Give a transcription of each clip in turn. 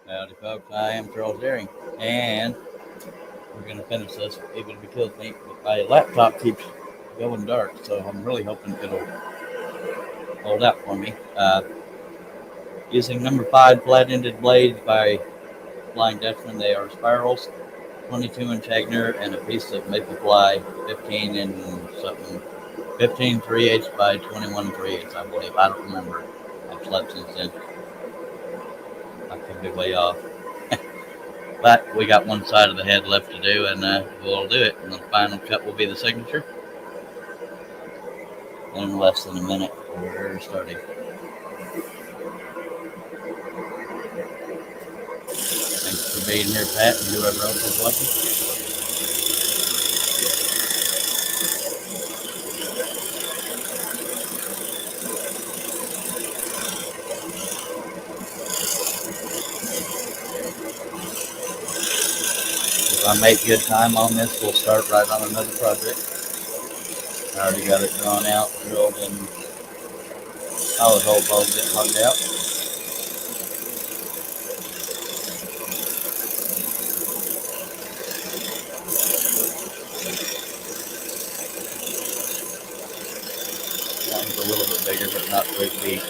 Howdy, folks. I am Charles Daring, and we're going to finish this even if it kills me. But my laptop keeps going dark, so I'm really hoping it'll hold out for me. Using number 5 flat-ended blades by Flying Dutchman. They are spirals, 22-inch Hagner, and a piece of Maple Fly, 15 and something, 15 3/8 by 21 3/8, I believe. I don't remember. I've slept since then. I could be way off. But we got one side of the head left to do, and we'll do it. And the final cut will be the signature in less than a minute. We're starting. Thanks for being here, Pat, and whoever else is watching. If I make good time on this, we'll start right on another project. I already got it drawn out, drilled, and all the whole bulb getting hugged out. That one's a little bit bigger, but not 3 feet.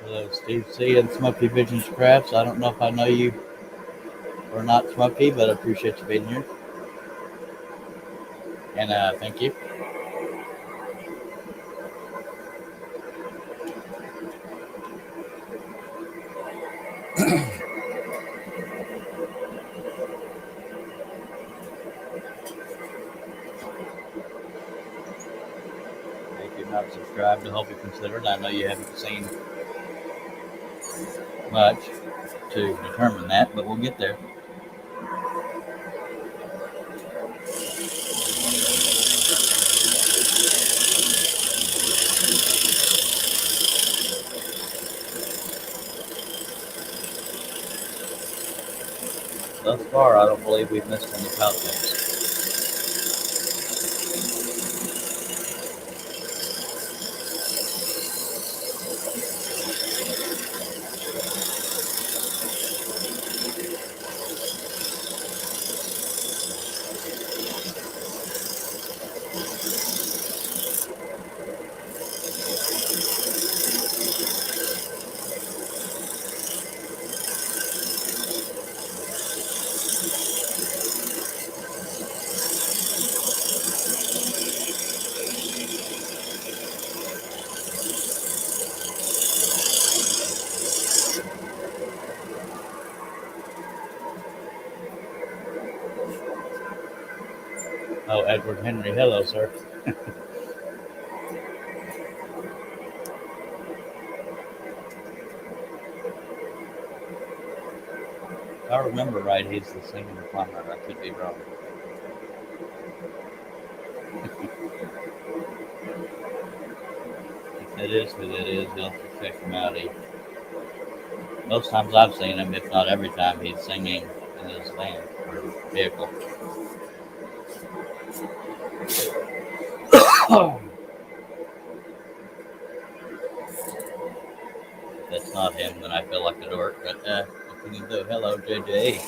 Hello, Steve C. and Smoky Visions Crafts. I don't know if I know you or not, Smoky, but I appreciate you being here. And thank you. If you're not subscribed, I hope you consider it. I know you haven't seen much to determine that, but we'll get there. Thus far, I don't believe we've missed any pouches. Oh, Edward Henry, hello, sir. If I remember right, he's the singer plumber. I could be wrong. If it is who that is, you'll have to check him out. Most times I've seen him, if not every time, he's singing in his van or vehicle. If that's not him, then I feel like a dork. But what can you do? Hello, JJ.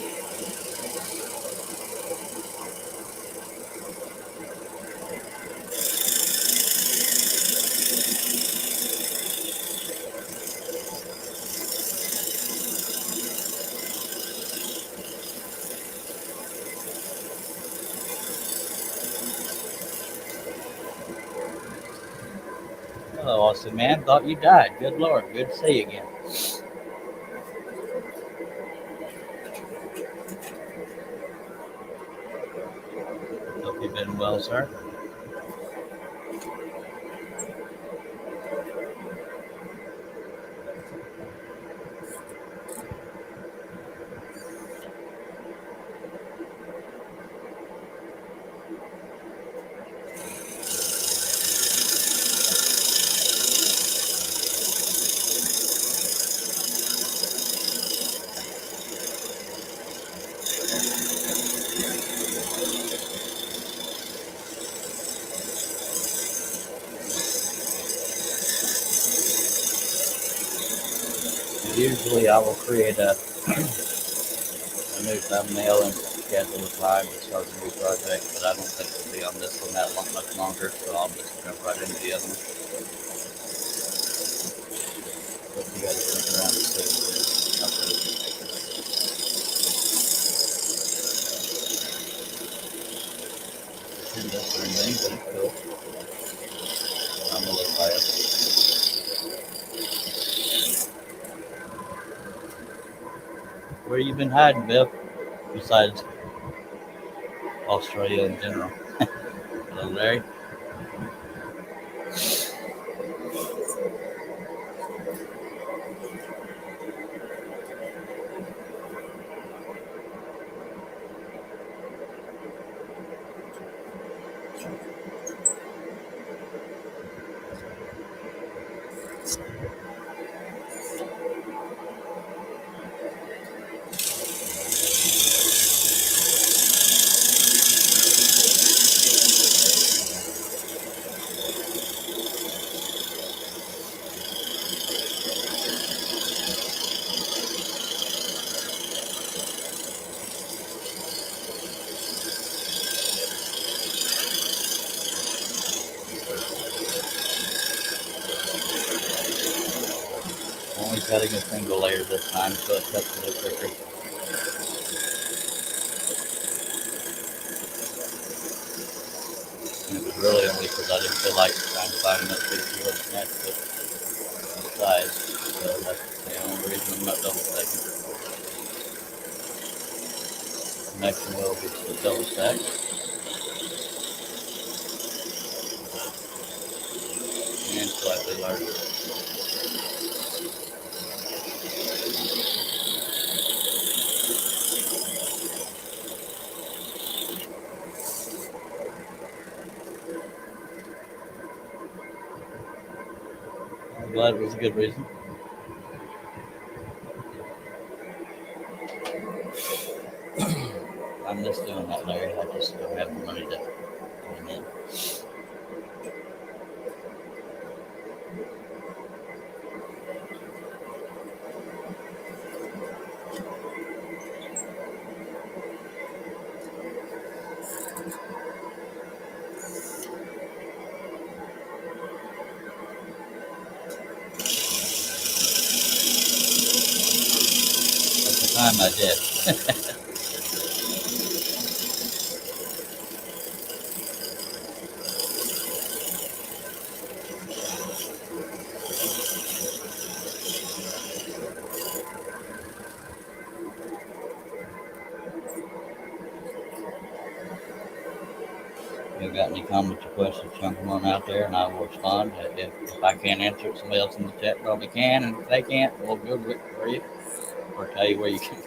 Hello, Austin, man. Thought you died. Good Lord. Good to see you again. Hope you've been well, sir. Usually I will create a new thumbnail and schedule a time to start a new project, but I don't think it'll be on this one that much longer, so I'll just jump right into the other one. Hope you guys stick around to see this or anything, but it's cool. I'm a little biased. Where you been hiding, Bill? Besides Australia in general. Hello, Larry. Only cutting a single layer this time, so it cuts a little quicker. And it was really only because I didn't feel like trying to find another piece of wood to match the size. So that's the only reason I'm not double stacking. Next one will be the double stack. And slightly larger. I'm glad it was a good reason. I'm just doing that, Larry. I just don't have the money to come in. At the time I did. If you got any comments or questions, chunk them on out there and I will respond. If I can't answer it, somebody else in the chat probably can. And if they can't, we'll Google it for you or tell you where you can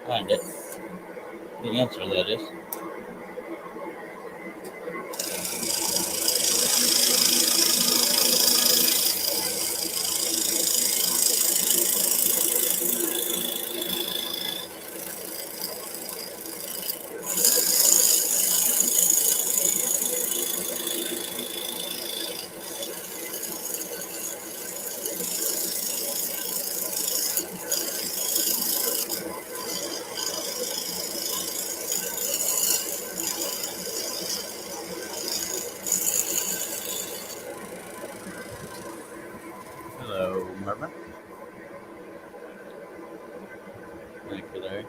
find it. The answer, that is. Hello, Mervin. Thank you, Larry.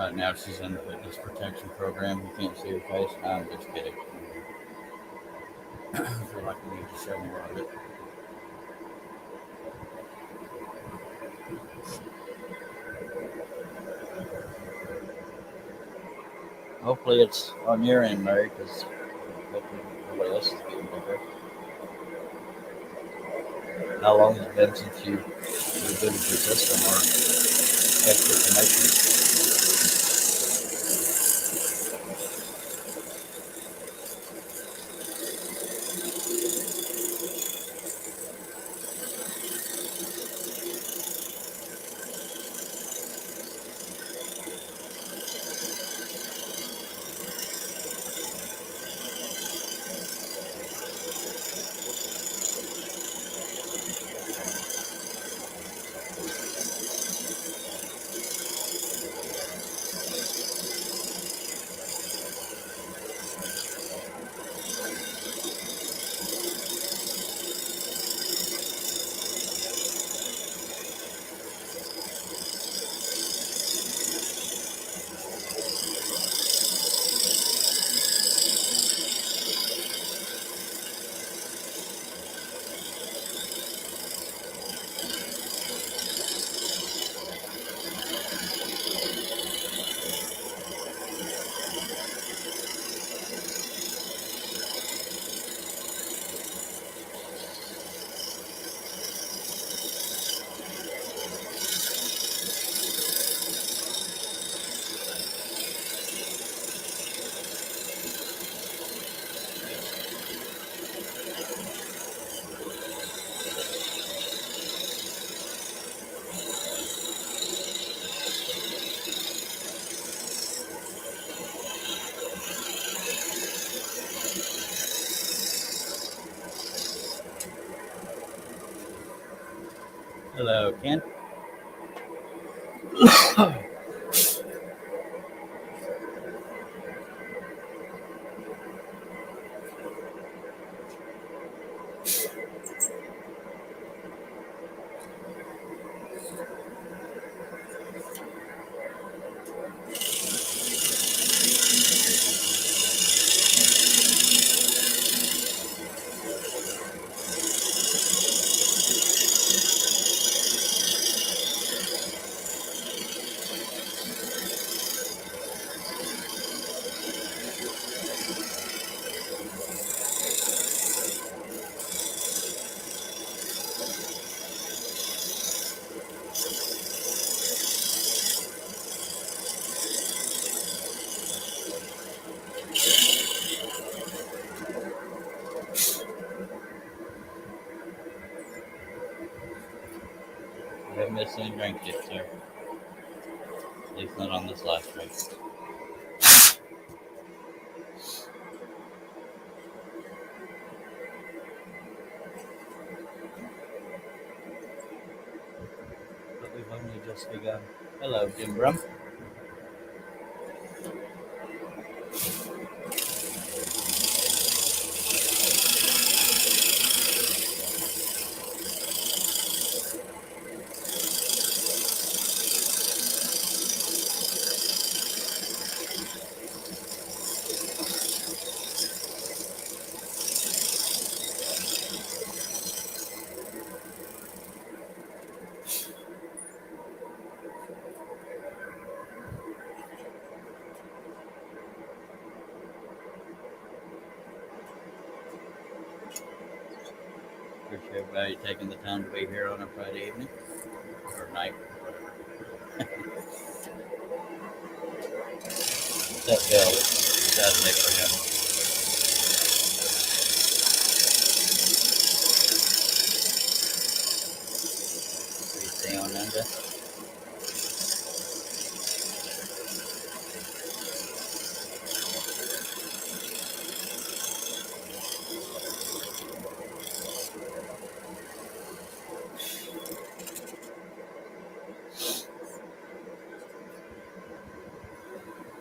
Right now, she's in the witness protection program. You can't see her face. I'm just kidding. I feel like we need to show more of it. Hopefully, it's on your end, Mary, because hopefully nobody else is getting bigger. How long has it been since you rebooted your system or checked your connection? Hello, Ken. You haven't missed any drink yet, sir. At least not on this last drink. But we've only just begun. Hello, Jim Brum. Appreciate everybody taking the time to be here on a Friday evening or night, whatever. That bell Saturday for him. We stay on under.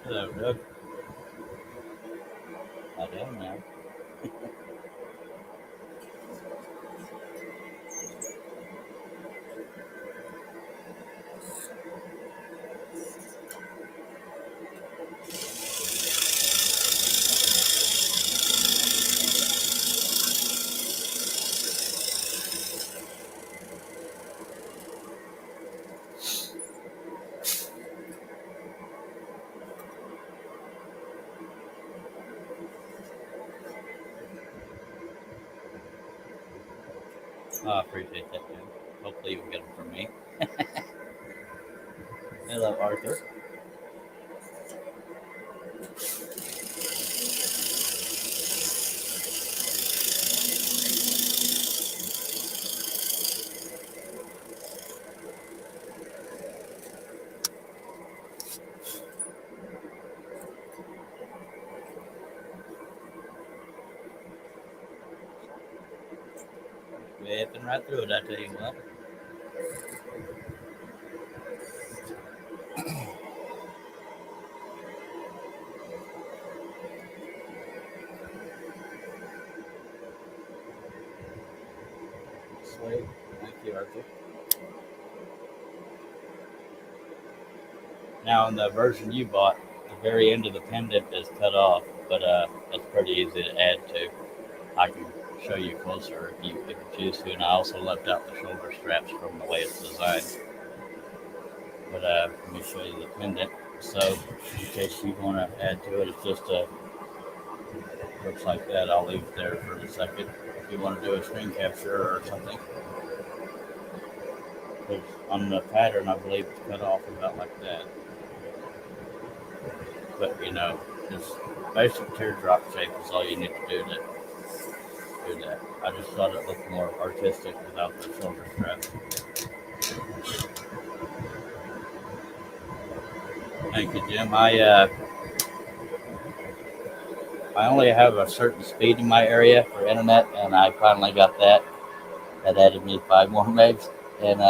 Hello, Doug. I don't know. Oh, I appreciate that, Jim. Hopefully you'll get them from me. Hello, Arthur. Whipping right through it, I tell you what. Sweet. Thank you, Arthur. Now, in the version you bought, the very end of the pendant is cut off, but it's pretty easy to add to. I can show you closer if you choose to, and I also left out the shoulder straps from the way it's designed. But let me show you the pendant. So, in case you want to add to it, it's just looks like that. I'll leave it there for a second. If you want to do a screen capture or something, because on the pattern, I believe it's cut off about like that. But just basic teardrop shape is all you need to do that. I just thought it looked more artistic without the shoulder strap. Thank you, Jim. I only have a certain speed in my area for internet, and I finally got that. That added me 5 more megs, and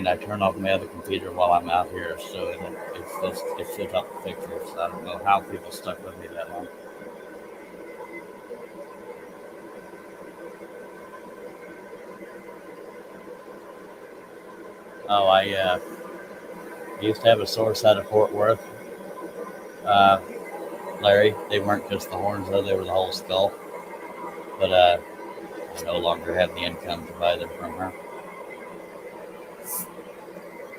I turn off my other computer while I'm out here, so it should help the pictures. I don't know how people stuck with me that long. Oh, I used to have a source out of Fort Worth, uh, Larry. They weren't just the horns though; they were the whole skull. But I no longer have the income to buy them from her.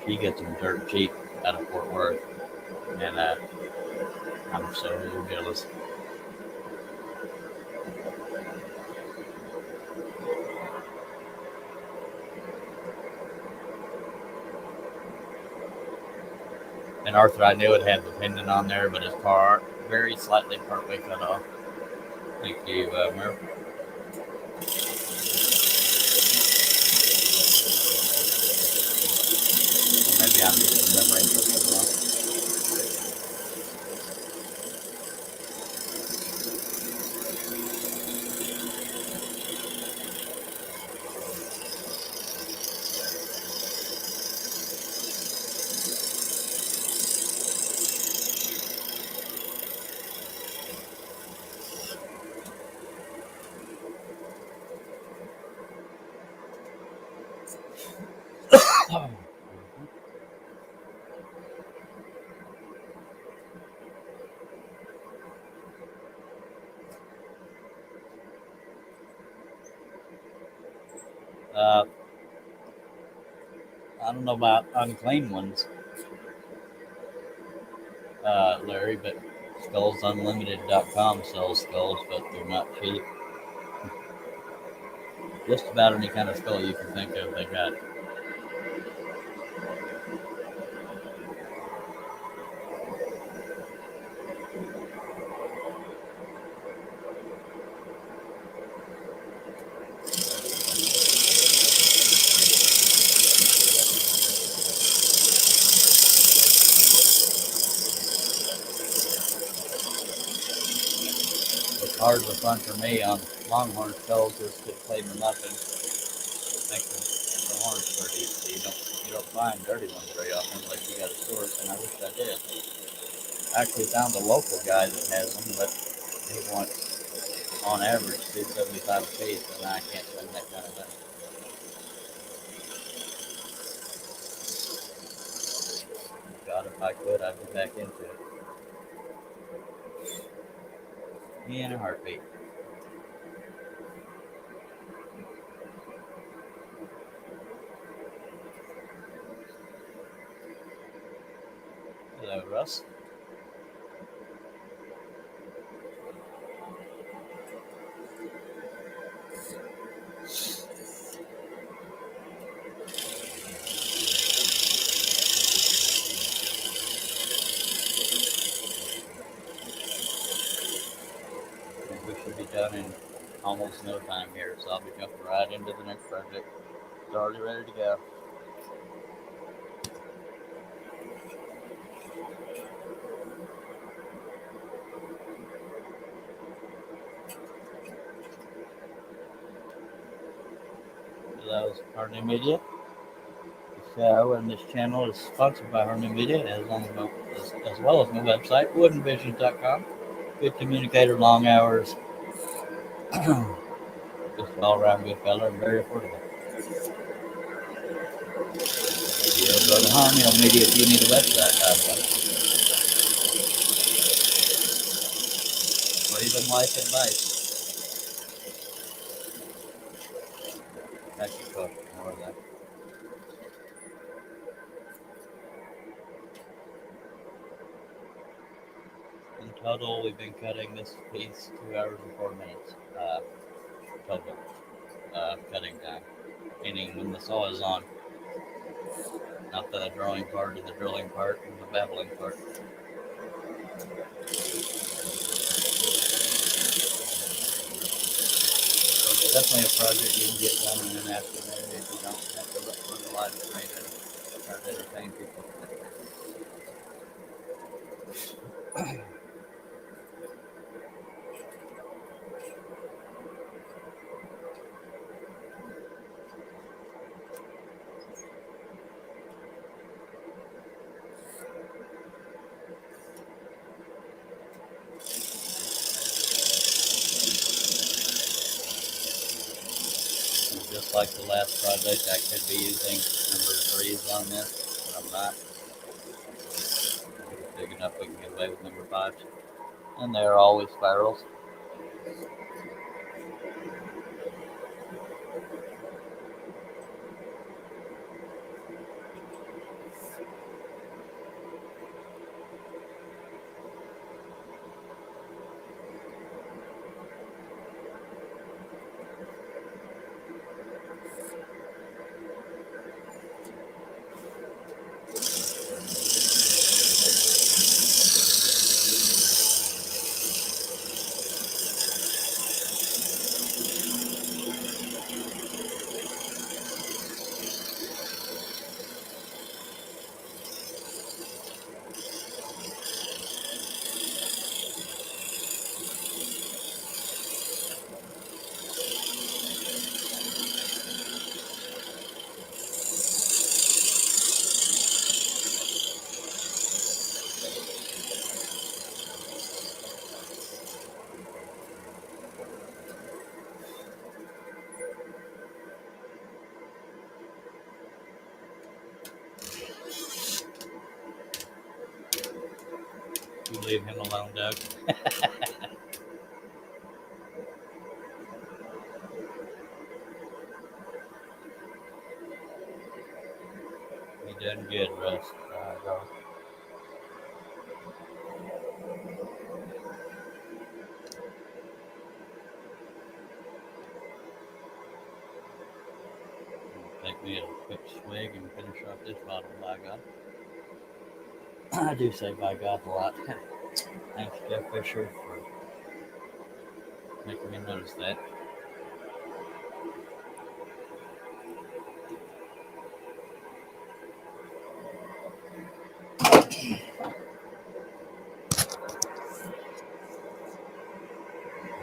She gets them dirt cheap out of Fort Worth, and I'm so jealous. And Arthur, I knew it had the pendant on there, but it's very slightly partway cut off. Thank you, Merv. Maybe I'm just remembering something wrong. uh, I don't know about unclean ones, Larry, but skullsunlimited.com sells skulls, but they're not cheap. Just about any kind of skull you can think of, they got. The cards are fun for me on longhorn skulls just to clean them up and make the horns pretty. So you don't find dirty ones very often unless you got a source, and I wish I did. I actually found a local guy that has them, but he wants on average 275 a piece, and I can't spend that kind of money. God, if I could, I'd be back into it. In a heartbeat. Hello, Russ. done in almost no time here, so I'll be jumping right into the next project. It's already ready to go. That was our new media. The show and this channel is sponsored by Harmony Media, as well as my website, woodenvisions.com. Good communicator, long hours, just all around good fella and very affordable. Yeah, go to Harmony Media if you need a website. Or even life advice. That's your question, more of that. In total, we've been cutting this piece 2 hours and 4 minutes. Total cutting time. Meaning when the saw is on, not the drawing part or the drilling part or the babbling part. So it's definitely a project you can get done in an afternoon if you don't have to run the live stream and try to entertain people. Just like the last project, I could be using number 3s on this, but I'm not. It's big enough we can get away with number 5s. And they're always spirals. You leave him alone, Doug. He done good, Russ. Go. Take me a quick swig and finish off this bottle, by God. I do say by God a lot. Thanks, Jeff Fisher, for making me notice that. I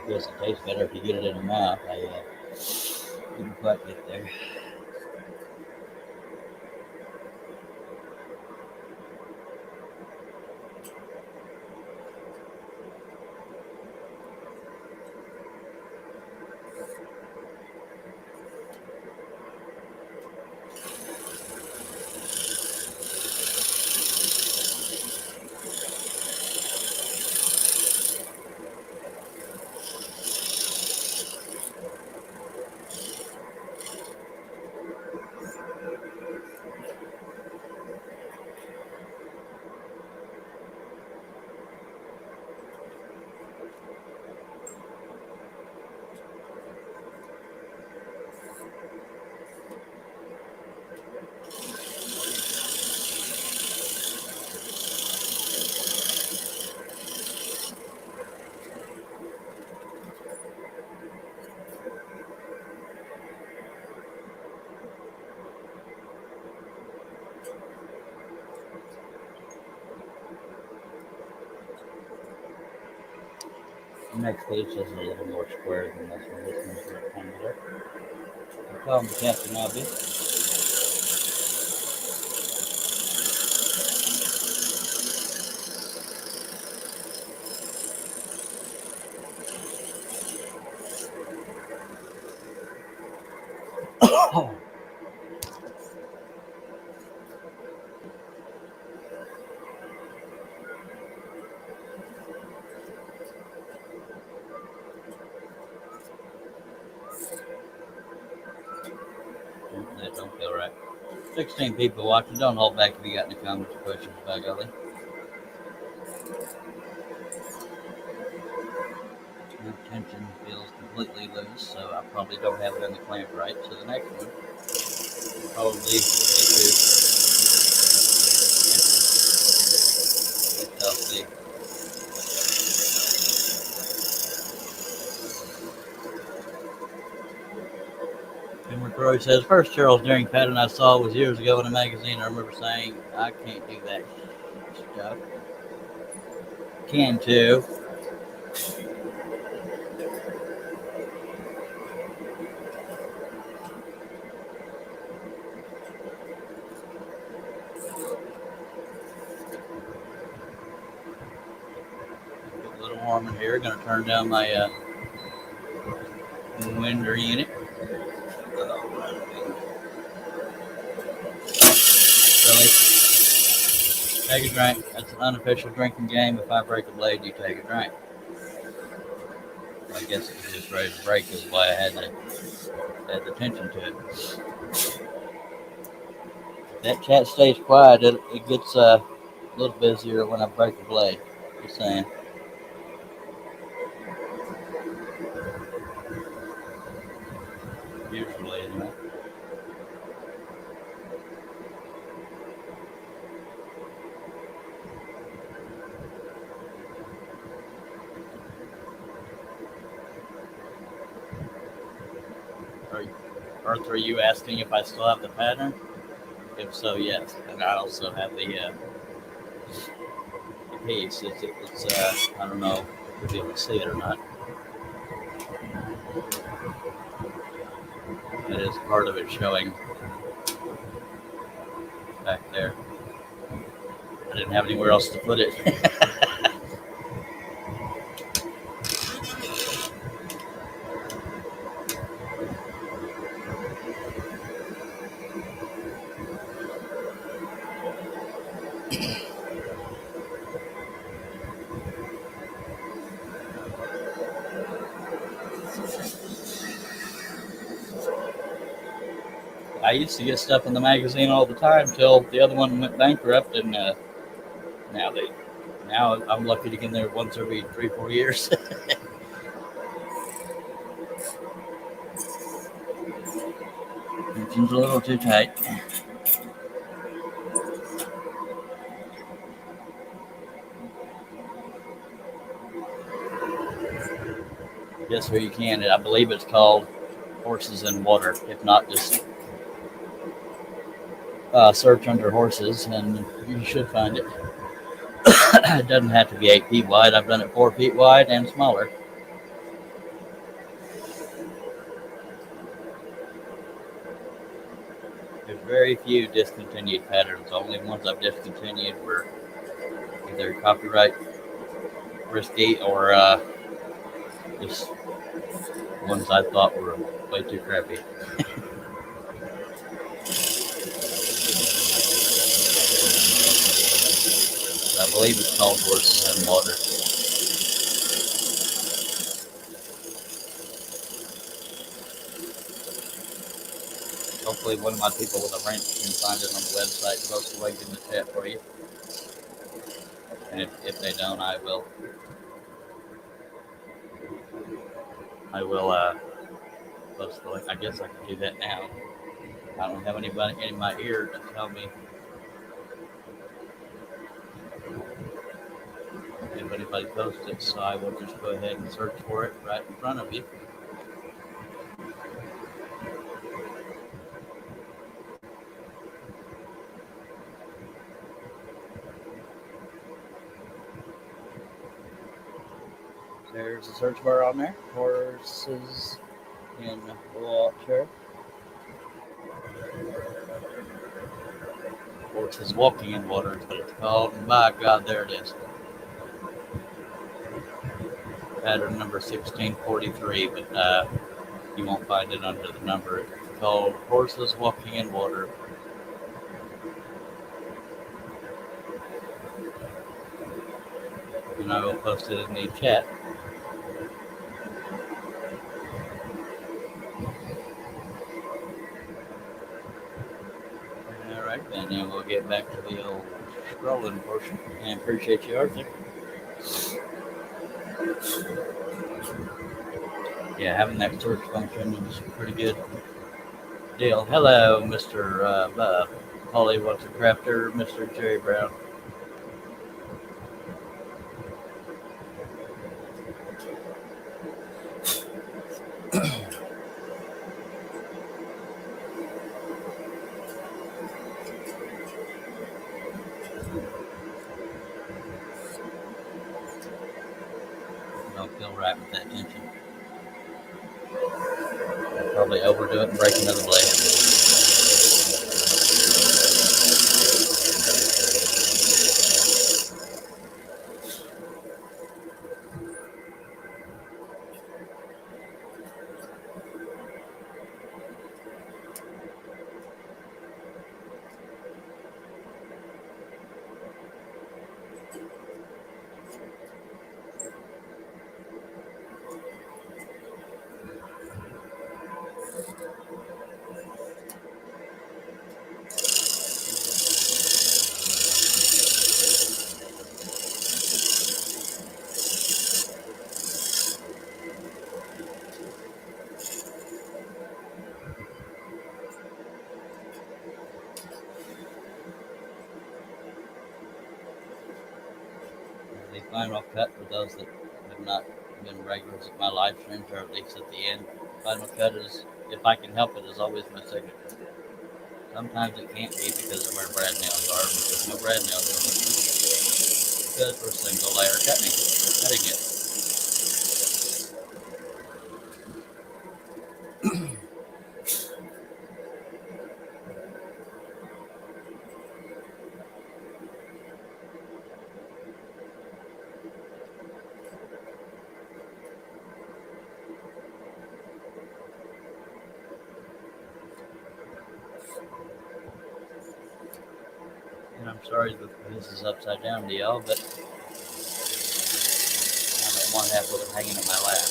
guess it tastes better if you get it in your mouth. I didn't quite get there. Next page is a little more square than this one. This one's rectangular. I call him Captain Obvious. Oh, that don't feel right. 16 people watching. Don't hold back if you got any comments or questions, by golly. My tension feels completely loose, so I probably don't have it in the clamp right. So the next one will probably be to healthy. Jim McCrory says, first Charles Daring pattern I saw was years ago in a magazine. I remember saying, I can't do that stuff. Can too. Get a little warm in here. Gonna turn down my window unit. Really? Take a drink. That's an unofficial drinking game. If I break a blade, you take a drink. I guess it was just ready to break is why I had the attention to it. If that chat stays quiet, it gets a little busier when I break the blade. Just saying. Usually, anyway. Arthur, are you asking if I still have the pattern? If so, yes. And I also have the piece. It's I don't know if you'll be able to see it or not. It is part of it showing back there. I didn't have anywhere else to put it. I used to get stuff in the magazine all the time till the other one went bankrupt, and now I'm lucky to get in there once every 3-4 years. Tension's a little too tight. Yes, sir, you can. I believe it's called Horses and Water. If not, just search under horses, and you should find it. It doesn't have to be 8 feet wide. I've done it 4 feet wide and smaller. There's very few discontinued patterns. The only ones I've discontinued were either copyright risky or just ones I thought were way too crappy. I believe it's called Horses and Water. Hopefully one of my people with a wrench can find it on the website, post a link in the chat for you. And if they don't, I will post the link. I guess I can do that now. I don't have anybody in my ear to tell me if anybody posts it, so I will just go ahead and search for it right in front of you. There's a search bar on there. Horses in water. Horses walking in water is what it's called. And by God, there it is. Pattern number 1643, but you won't find it under the number. It's called Horses Walking in Water. And I will post it in the chat. All right, then, and we'll get back to the old scrolling portion. And appreciate you, Arthur. Yeah, having that search function is a pretty good deal. Hello, Mr. Holly What's a Crafter, Mr. Jerry Brown. Don't feel right with that tension. I'll probably overdo it and break another blade. The final cut for those that have not been regulars at my live streams, or at least at the end. Final cut is, if I can help it, is always my signature. Sometimes it can't be because of where brad nails are, because no brad nails are because we're single layer cutting it. And I'm sorry that this is upside down to y'all, but I don't want to have with it hanging in my lap.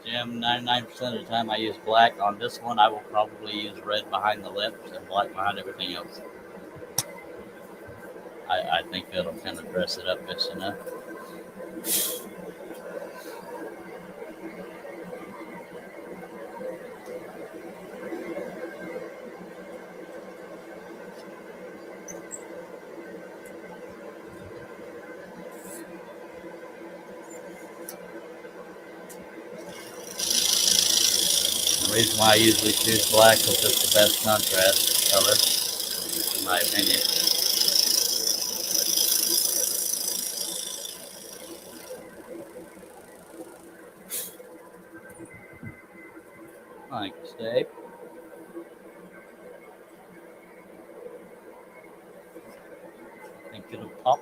Jim, 99% of the time I use black. On this one, I will probably use red behind the lips and black behind everything else. I think it'll kind of dress it up just enough. The reason why I usually choose black is it's the best contrast color, in my opinion. Thanks, Dave. I think it'll pop.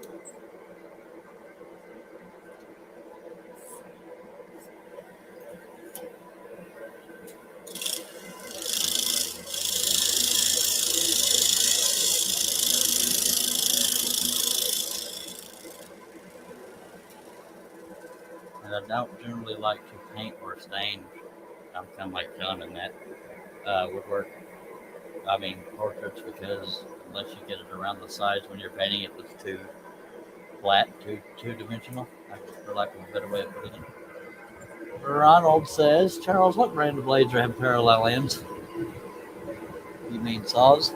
And I don't generally like to paint or stain. I'm kind of like John in that woodwork. I mean portraits, because unless you get it around the sides when you're painting, it looks too flat, too dimensional, for lack of a better way of putting it. Ronald says, Charles, what brand of blades have parallel ends? You mean saws?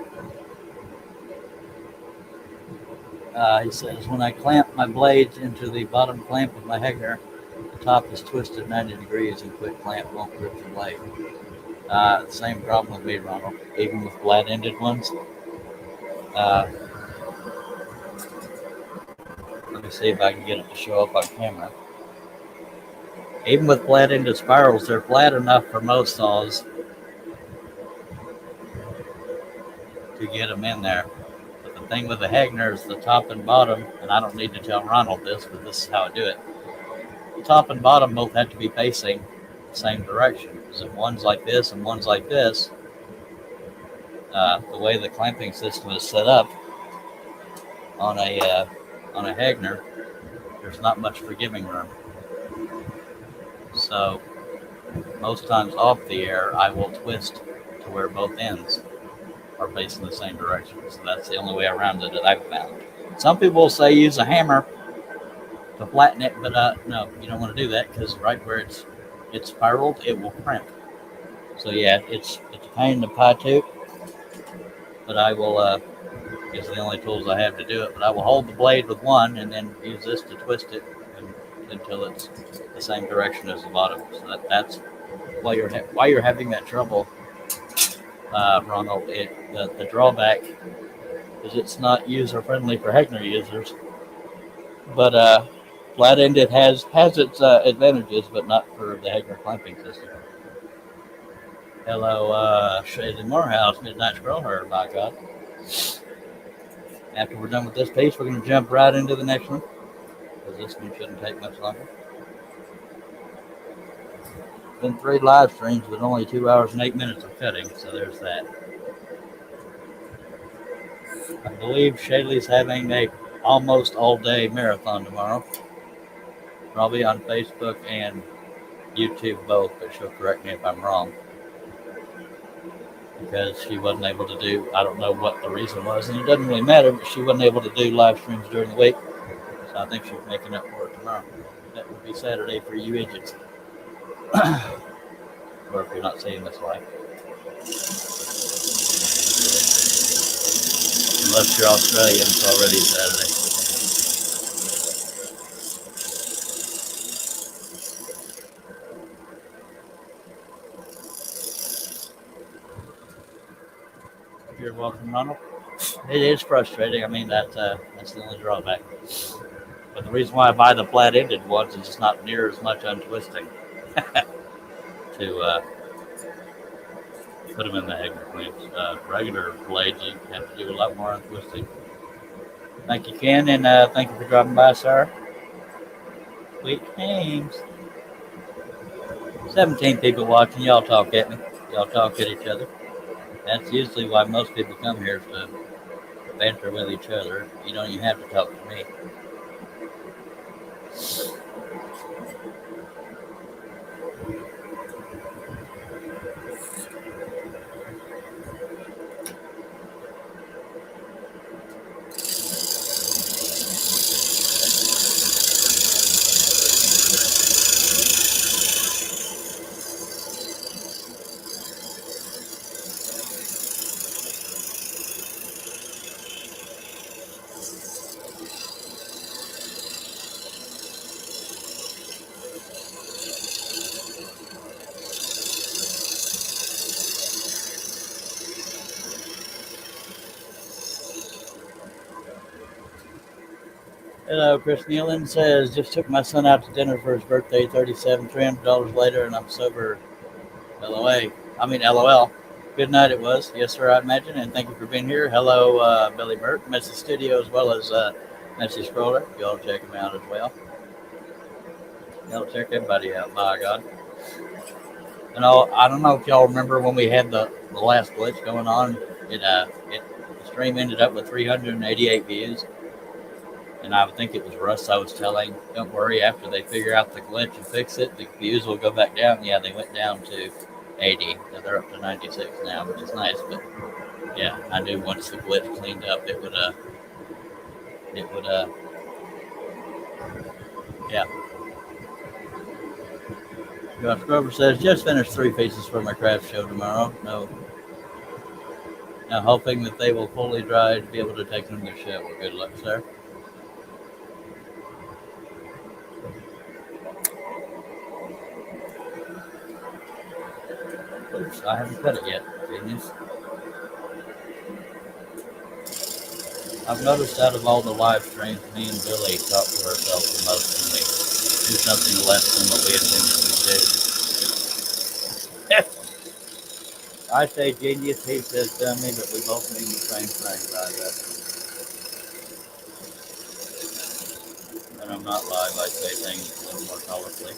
He says, when I clamp my blades into the bottom clamp of my Hegner, the top is twisted 90 degrees and quick clamp won't grip the blade. Same problem with me, Ronald, even with flat-ended ones. Uh, Let me see if I can get it to show up on camera. Even with flat-ended spirals, they're flat enough for most saws to get them in there. But the thing with the Hegner is the top and bottom, and I don't need to tell Ronald this, but this is how I do it. The top and bottom both have to be facing the same direction. Because if one's like this and one's like this, the way the clamping system is set up on a Hegner, there's not much forgiving room. So most times off the air, I will twist to where both ends are facing the same direction. So that's the only way around it that I've found. Some people will say use a hammer to flatten it, but no, you don't want to do that because right where it's spiraled, it will crimp. So yeah, it's a pain in the pie too. But I will. It's the only tools I have to do it. But I will hold the blade with one and then use this to twist it until it's the same direction as the bottom. So that's why you're having that trouble, Ronald. The drawback is it's not user friendly for Hegner users, but flat-ended has its advantages, but not for the Hegner clamping system. Hello, Shady Morehouse, Midnight Scroll Her, by God. After we're done with this piece, we're going to jump right into the next one, because this one shouldn't take much longer. Been 3 live streams, but only 2 hours and 8 minutes of cutting, so there's that. I believe Shaylee's having a almost all-day marathon tomorrow. Probably on Facebook and YouTube both, but she'll correct me if I'm wrong. Because she wasn't able to do, I don't know what the reason was, and it doesn't really matter, but she wasn't able to do live streams during the week. So I think she's making up for it tomorrow. That would be Saturday for you idiots. Or if you're not seeing this live. Unless you're Australian, it's already Saturday. You're welcome, Ronald. It is frustrating. I mean, that's the only drawback. But the reason why I buy the flat-ended ones is it's not near as much untwisting to put them in the Hegner clamps. Regular blades, you have to do a lot more untwisting. Thank you, Ken, and thank you for dropping by, sir. Sweet names. 17 people watching. Y'all talk at me. Y'all talk at each other. That's usually why most people come here, is to banter with each other. You don't even have to talk to me. Hello, Chris Nealon says, just took my son out to dinner for his birthday, $300 later, and I'm sober. LOL. Good night it was. Yes, sir, I imagine, and thank you for being here. Hello, Billy Burt, Messy Studio, as well as Messy Scroller. Y'all check him out as well. Y'all check everybody out, by God. And I don't know if y'all remember when we had the last glitch going on. The stream ended up with 388 views. And I think it was Russ I was telling, don't worry, after they figure out the glitch and fix it, the views will go back down. Yeah, they went down to 80. So they're up to 96 now, which is nice. But yeah, I knew once the glitch cleaned up, it would Josh Grover says, just finished 3 pieces for my craft show tomorrow. No, now hoping that they will fully dry to be able to take them to the show. Well, good luck, sir. Oops, I haven't cut it yet. Genius. I've noticed out of all the live streams, me and Billy talk to ourselves the most when we do something less than what we intended to do. I say genius, he says dummy, but we both mean the same thing by that. When I'm not live, I say things a little more colorfully.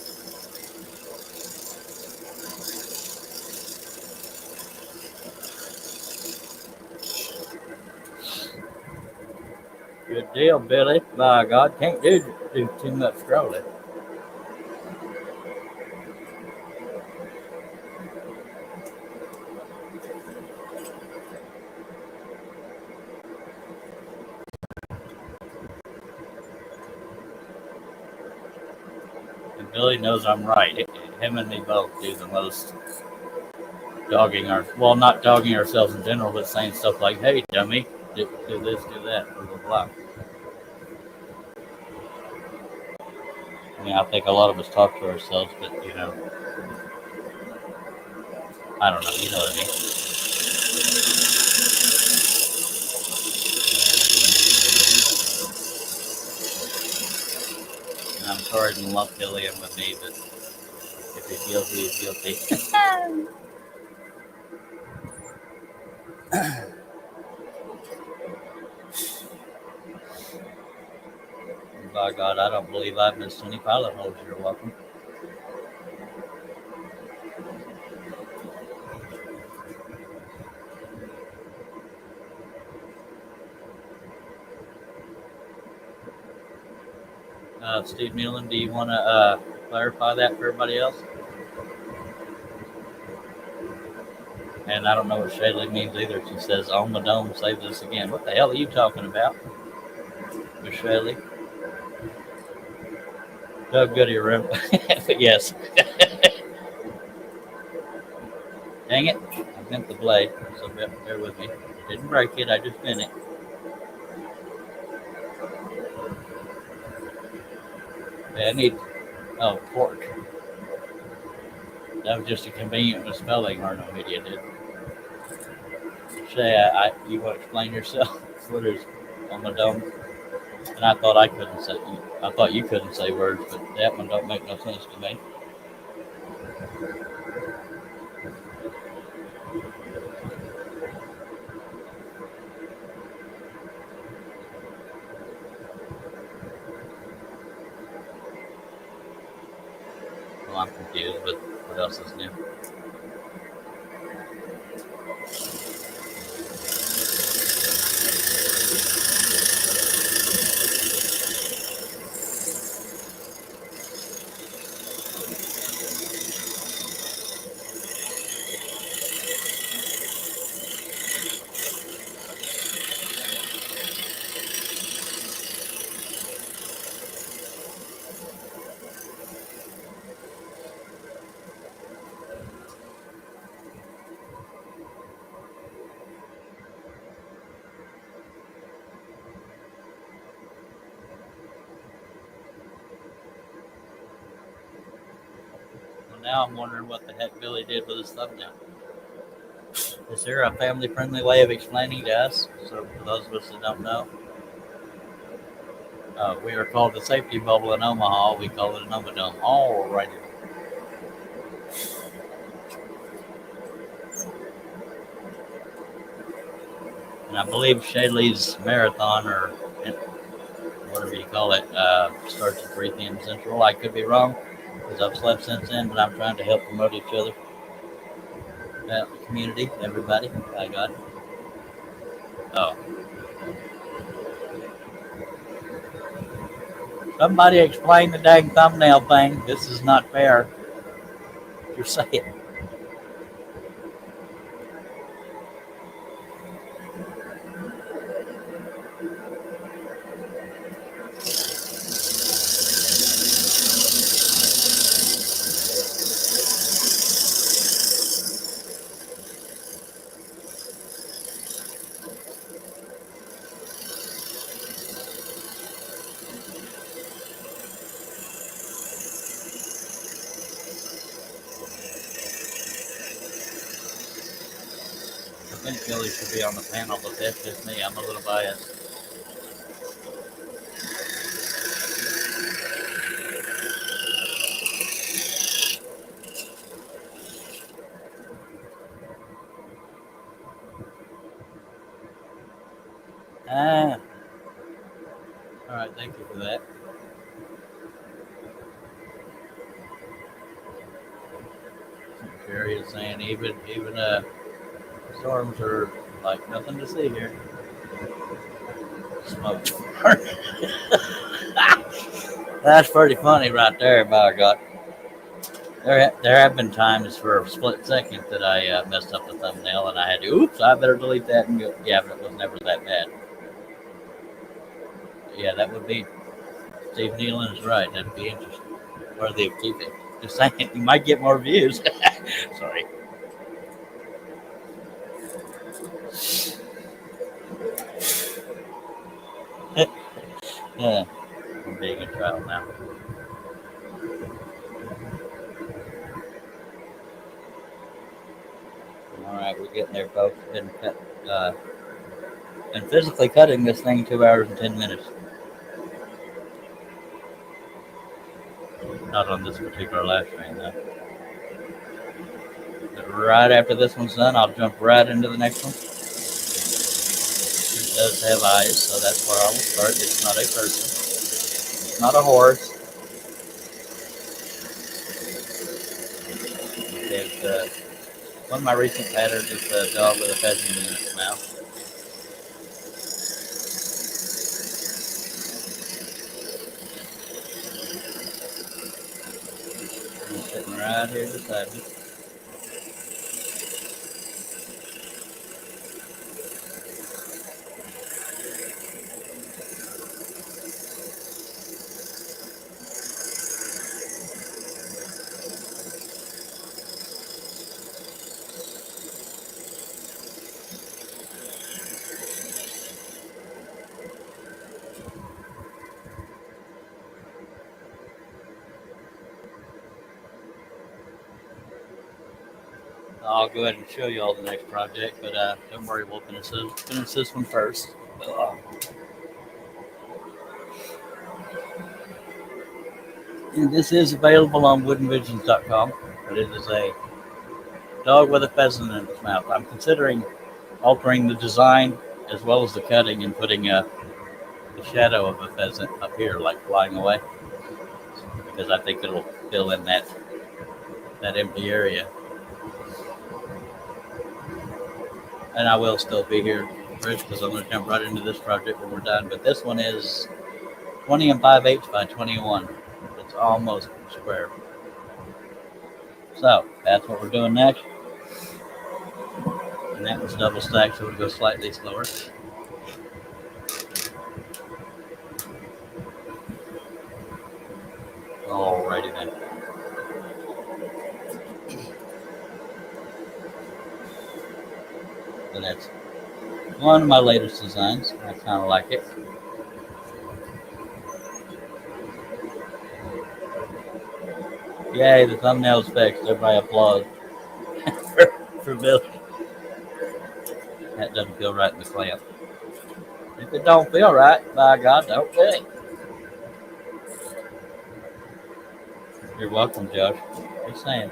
Good deal, Billy. By God, can't do too much scrolling. And Billy knows I'm right. Him and me both do the most dogging not dogging ourselves in general, but saying stuff like, hey, dummy, do this, do that, blah, blah, blah. I mean, I think a lot of us talk to ourselves, but, I don't know, you know what I mean. And I'm sorry to lump Billy in with me, but if he's guilty, he's guilty. By God, I don't believe I've missed any pilot holes. You're welcome. Steve Nealon, do you want to clarify that for everybody else? And I don't know what Shaylee means either. She says, on the dome, save this again. What the hell are you talking about, Miss Shaylee? Doug Goody, yes. Dang it, I bent the blade, so bear with me. Didn't break it, I just bent it. Yeah, I need, pork. That was just a convenient misspelling Arno Media did. Shay, you want to explain yourself? What is on the dome? And I thought you couldn't say words, but that one don't make no sense to me. Well, I'm confused, but what else is new? Now I'm wondering what the heck Billy did with his thumbnail. Is there a family-friendly way of explaining to us? So for those of us that don't know, we are called the safety bubble in Omaha. We call it an Omadome. All righty. And I believe Shaylee's marathon, or whatever you call it, starts at 3 p.m. Central. I could be wrong, because I've slept since then, but I'm trying to help promote each other. Community, everybody, by God. Oh. Somebody explain the dang thumbnail thing. This is not fair. You're saying. think Billy should be on the panel, but that's just me. I'm a little biased. Ah, all right. Thank you for that. Jerry is saying even storms are like nothing to see here. Smoke. That's pretty funny right there, by God. There have been times for a split second that I messed up the thumbnail and I had to, oops, I better delete that and go. Yeah, but it was never that bad. Yeah, that would be, Steve Nealon is right. That'd be interesting. Worthy of keeping. Just saying, you might get more views. Sorry. Yeah, I'm being in trial now. All right, we're getting there, folks. Been physically cutting this thing 2 hours and 10 minutes. Not on this particular live stream, though. But right after this one's done, I'll jump right into the next one. It does have eyes, so that's where I will start. It's not a person. It's not a horse. It's one of my recent patterns is a dog with a pheasant in its mouth. He's sitting right here beside me. I'll go ahead and show you all the next project, but don't worry, we'll finish this one first. Ugh. And this is available on woodenvisions.com, but it is a dog with a pheasant in its mouth. I'm considering altering the design as well as the cutting and putting the shadow of a pheasant up here, like flying away, because I think it'll fill in that empty area. And I will still be here, Rich, because I'm going to jump right into this project when we're done. But this one is 20 and 5/8 by 21. It's almost square. So that's what we're doing next. And that was double stacked, so we'll go slightly slower. Alrighty then. So that's one of my latest designs. I kind of like it. Yay, the thumbnail's fixed. Everybody applaud for Bill. That doesn't feel right in the clamp. If it don't feel right, by God, don't do it. You're welcome, Josh. Just saying.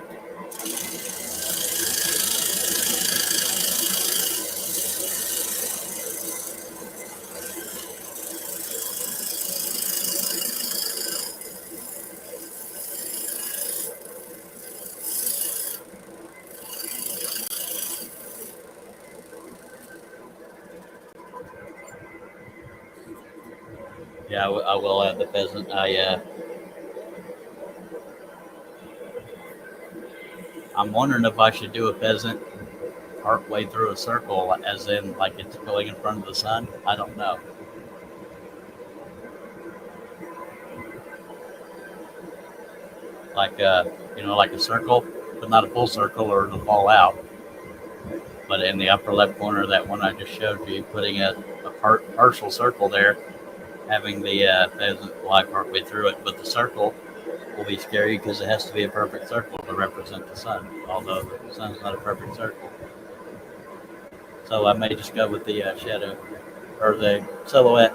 Yeah, I will add the pheasant. I'm wondering if I should do a pheasant part way through a circle, as in like it's going in front of the sun. I don't know. Like like a circle, but not a full circle, or it'll fall out. But in the upper left corner of that one I just showed you, putting a partial circle there, having the pheasant fly partway through it, but the circle will be scary because it has to be a perfect circle to represent the sun, although the sun's not a perfect circle. So I may just go with the shadow or the silhouette.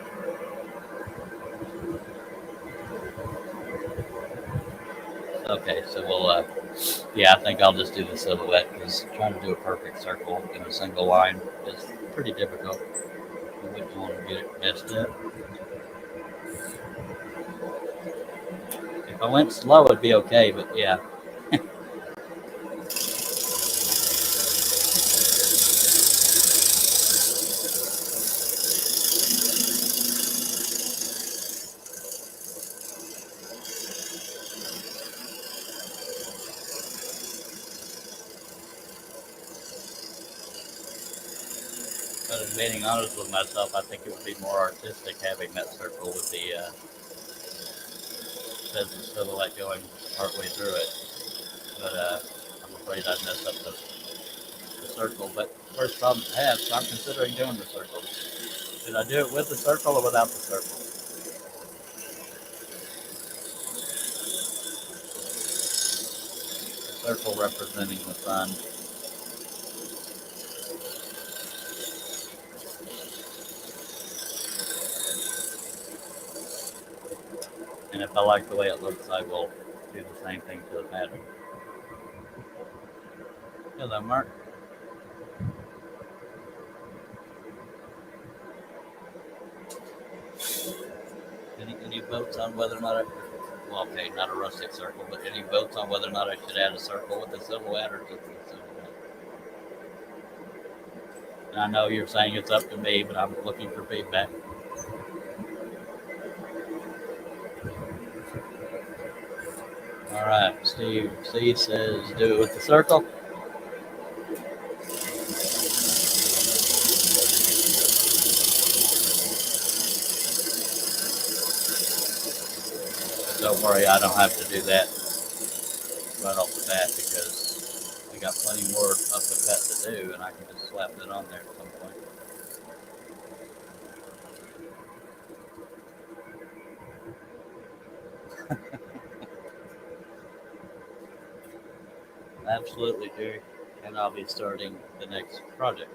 Okay, so yeah, I think I'll just do the silhouette because trying to do a perfect circle in a single line is pretty difficult. You wouldn't want to get it messed up. If I went slow, it'd be okay, but yeah. But in being honest with myself, I think it would be more artistic having that circle with the silhouette going partway through it. But I'm afraid I'd mess up the circle. But first problem to have, so I'm considering doing the circle. Should I do it with the circle or without the circle? The circle representing the sun. And if I like the way it looks, I will do the same thing to the pattern. Hello, Mark. Any votes on whether or not well, okay, not a rustic circle, but any votes on whether or not I should add a circle with the silhouette or just the silhouette? And I know you're saying it's up to me, but I'm looking for feedback. All right, Steve C says do it with the circle. Don't worry, I don't have to do that right off the bat because we got plenty more of the cut to do, and I can just slap it on there at some point. Absolutely, Jerry. And I'll be starting the next project.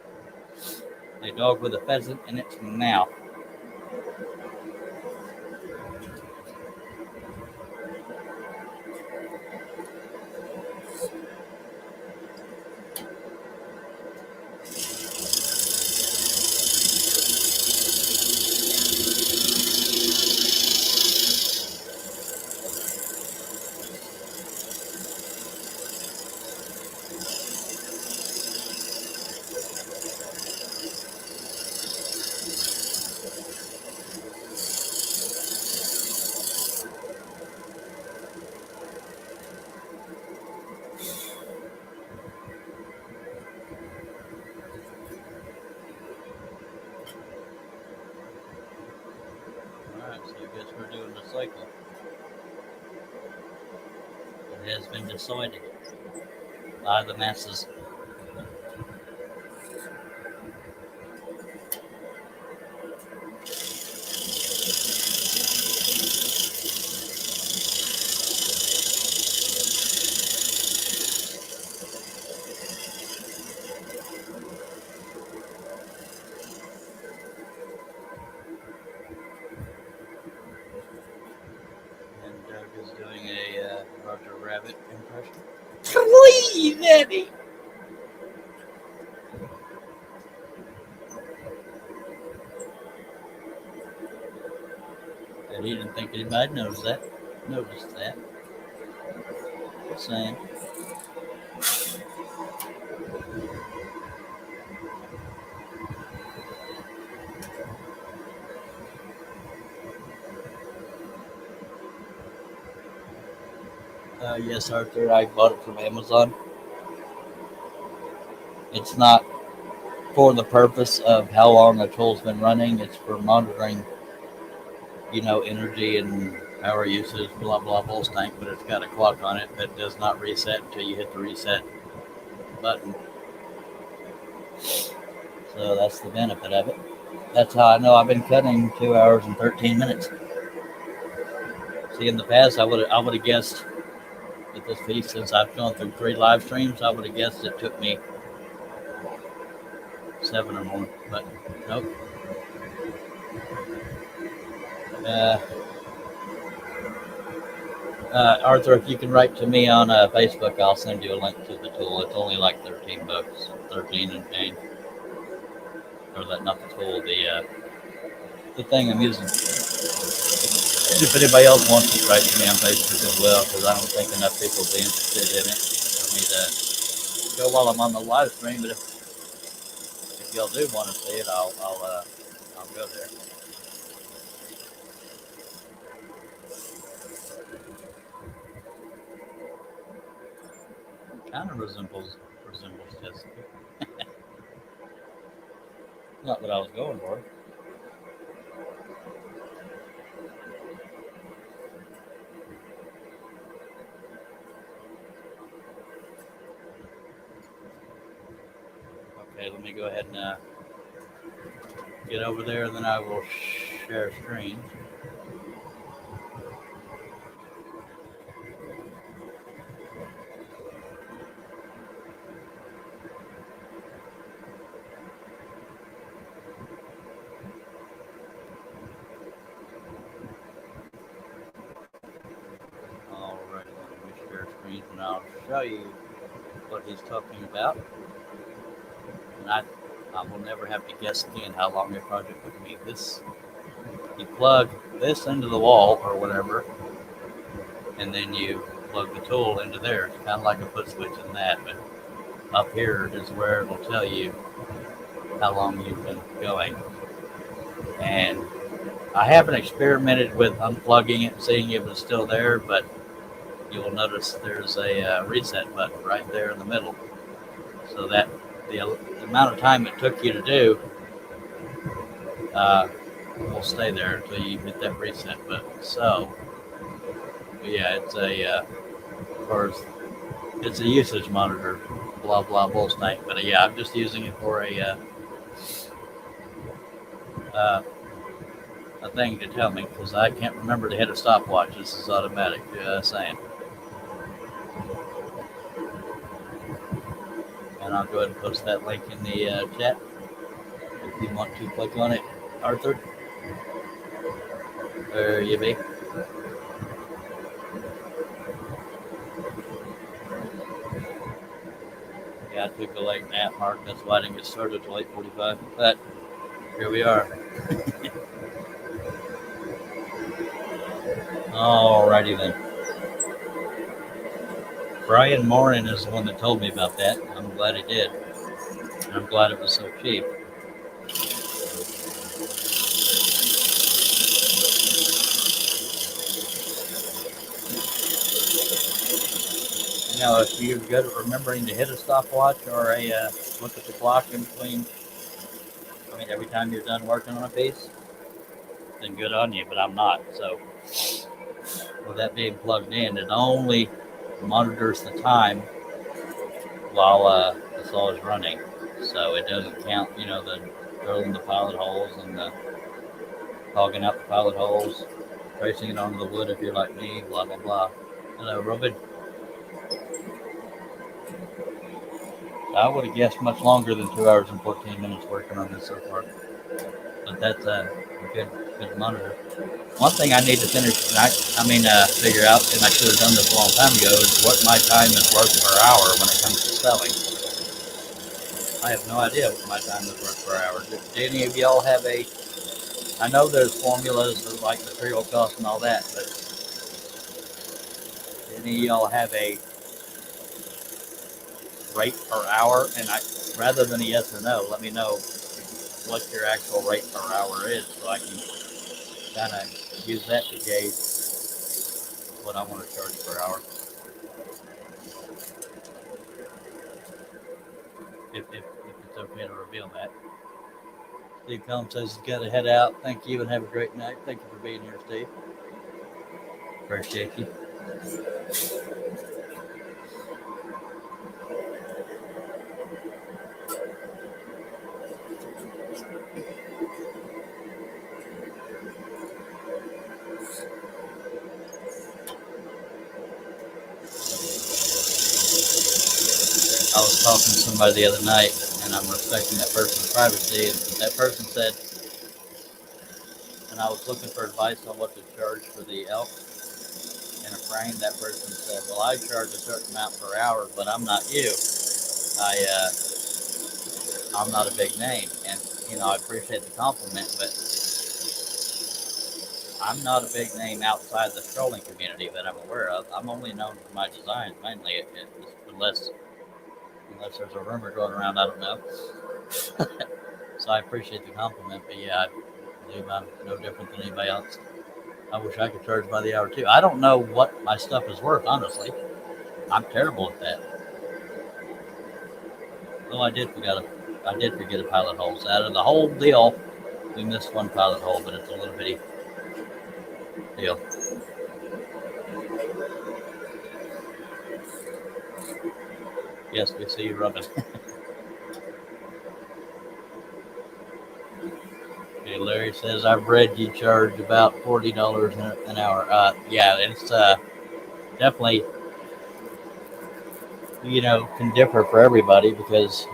A dog with a pheasant in its mouth. Alright, so I guess we're doing the cycle. It has been decided by the masses. And Doug is doing a Roger Rabbit impression. Please, Eddie! And he didn't think anybody noticed that. Just saying. Yes, Arthur, I bought it from Amazon. It's not for the purpose of how long a tool's been running. It's for monitoring, energy and power usage, blah, blah, blah, stank, but it's got a clock on it that does not reset until you hit the reset button. So that's the benefit of it. That's how I know I've been cutting 2 hours and 13 minutes. See, in the past, I would have guessed with this piece, since I've gone through 3 live streams, I would have guessed it took me 7 or more, but nope. Uh, Arthur, if you can write to me on Facebook, I'll send you a link to the tool. It's only like $13, 13 and change. Or that, not the tool, the thing I'm using. If anybody else wants to write to me on Facebook as well, because I don't think enough people will be interested in it for me to go while I'm on the live stream. But if y'all do want to see it, I'll go there. Kind of resembles Jessica. Not what I was going for. Okay, let me go ahead and get over there, and then I will share screen. Alright, let me share screen, and I'll show you what he's talking about. And I will never have to guess again how long your project would be. You plug this into the wall or whatever, and then you plug the tool into there. It's kind of like a foot switch in that, but up here is where it will tell you how long you've been going. And I haven't experimented with unplugging it and seeing if it's still there, but you will notice there's a reset button right there in the middle, so that the amount of time it took you to do will stay there until you hit that reset button. So yeah, it's a usage monitor, blah blah bull stank. But yeah, I'm just using it for a thing to tell me, because I can't remember to hit a stopwatch. This is automatic. Saying. And I'll go ahead and post that link in the chat if you want to click on it, Arthur. There you be. Yeah, I took a late nap, Mark. That's why I didn't get started until 8:45. But here we are. Alrighty then. Brian Morin is the one that told me about that. I'm glad he did. I'm glad it was so cheap. You know, if you're good at remembering to hit a stopwatch or look at the clock in between, every time you're done working on a piece, then good on you, but I'm not. So with that being plugged in, it only monitors the time while the saw is running. So it doesn't count, the drilling the pilot holes and the hogging out the pilot holes, tracing it onto the wood if you're like me, blah, blah, blah. Hello, Robin. I would have guessed much longer than 2 hours and 14 minutes working on this so far. But that's a good monitor. One thing I need to finish, figure out, and I should have done this a long time ago, is what my time is worth per hour when it comes to selling. I have no idea what my time is worth per hour. Do any of y'all have I know there's formulas like material cost and all that, but do any of y'all have a rate per hour? And rather than a yes or no, let me know what your actual rate per hour is, so I can kind of use that to gauge what I want to charge per hour. If it's okay to reveal that. Steve Combs says he's got to head out. Thank you and have a great night. Thank you for being here, Steve. Appreciate you. I was talking to somebody the other night, and and I'm respecting that person's privacy. And that person said, and I was looking for advice on what to charge for the elk in a frame. That person said, "Well, I charge a certain amount per hour, but I'm not you. I'm not a big name." And I appreciate the compliment, but I'm not a big name outside the trolling community that I'm aware of. I'm only known for my designs mainly, unless there's a rumor going around. I don't know. So I appreciate the compliment, but yeah, I believe I'm no different than anybody else. I wish I could charge by the hour too. I don't know what my stuff is worth, honestly. I'm terrible at that. Oh, I did forget a pilot hole. So out of the whole deal, we missed one pilot hole, but it's a little bitty deal. Yes, we see you rubbing. Okay, Larry says, I've read you charge about $40 an hour. Yeah, it's definitely, can differ for everybody because,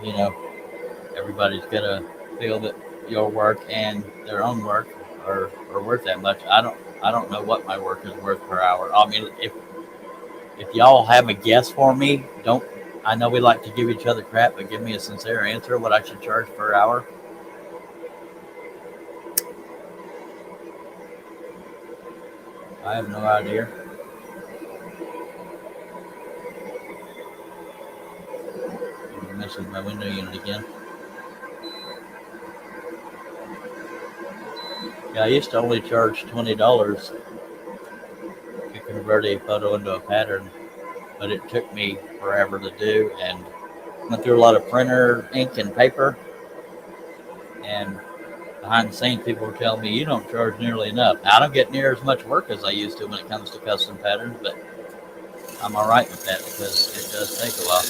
everybody's going to feel that your work and their own work are worth that much. I don't know what my work is worth per hour. I mean, if y'all have a guess for me, don't. I know we like to give each other crap, but give me a sincere answer what I should charge per hour. I have no idea. I'm messing with my window unit again. Yeah, I used to only charge $20 to convert a photo into a pattern, but it took me forever to do and went through a lot of printer, ink, and paper. And behind the scenes, people were telling me, you don't charge nearly enough. Now, I don't get near as much work as I used to when it comes to custom patterns, but I'm all right with that because it does take a while.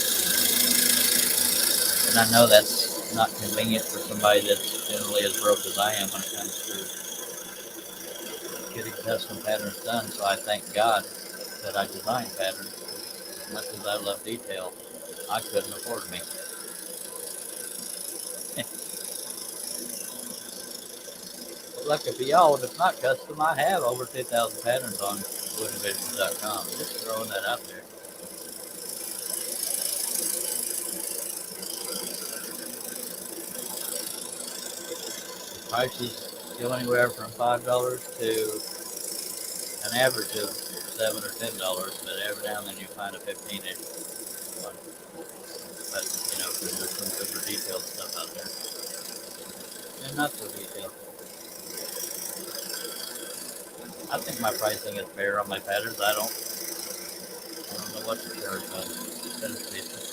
And I know that's not convenient for somebody that's generally as broke as I am when it comes to getting custom patterns done. So I thank God that I design patterns. As much as I love detail, I couldn't afford me. But lucky for y'all, if it's not custom, I have over 2,000 patterns on woodinventions.com. Just throwing that out there. The prices go anywhere from $5 to an average of $7 or $10, but every now and then you find a 15-inch one. But, because there's some super detailed stuff out there. And not so detailed. I think my pricing is fair on my patterns. I don't know what to charge on finished pieces.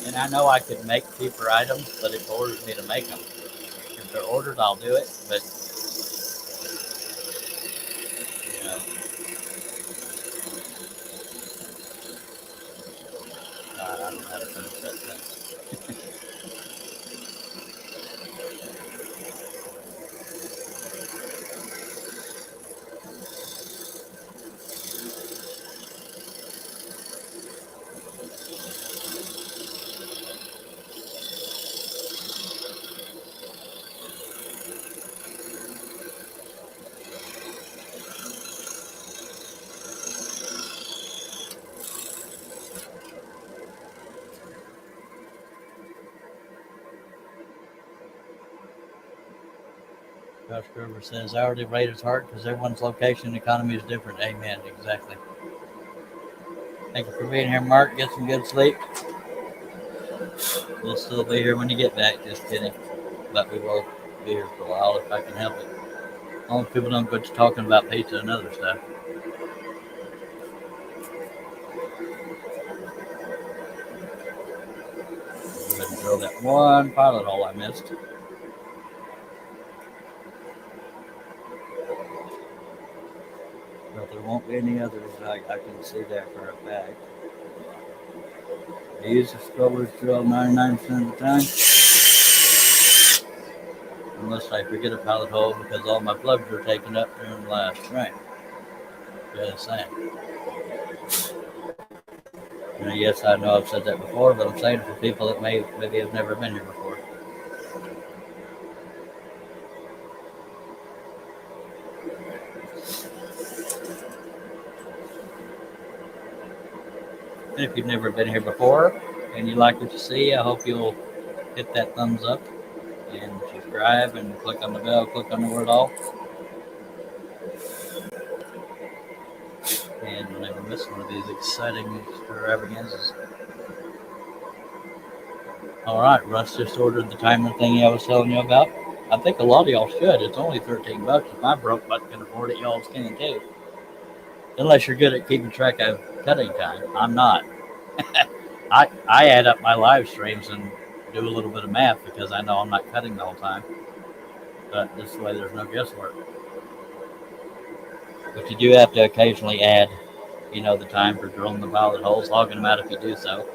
And I know I could make cheaper items, but it orders me to make them. If they're ordered, I'll do it. But, you know, I don't know how to finish that sentence. Josh Grover says hourly rate is hard because everyone's location and economy is different. Amen. Exactly. Thank you for being here, Mark. Get some good sleep. We'll still be here when you get back. Just kidding. But we will be here for a while if I can help it. Only people don't go to talking about pizza and other stuff. Go ahead and drill that one pilot hole I missed. But there won't be any others. I can see that for a fact. I use the strollers drill 99% of the time, unless I forget a pallet hole because all my plugs are taken up during the last train. Just saying. Yes, I know I've said that before, but I'm saying it for people that maybe have never been here before. And if you've never been here before and you like what you see, I hope you'll hit that thumbs up and subscribe and click on the bell, click on the word all, and you'll never miss one of these exciting extravaganzas. All right, Russ just ordered the timer thingy I was telling you about. I think a lot of y'all should. It's only $13. If I'm broke but can afford it, y'all can too. Unless you're good at keeping track of cutting time. I'm not. I add up my live streams and do a little bit of math because I know I'm not cutting the whole time. But this way there's no guesswork. But you do have to occasionally add, the time for drilling the pilot holes, logging them out if you do so.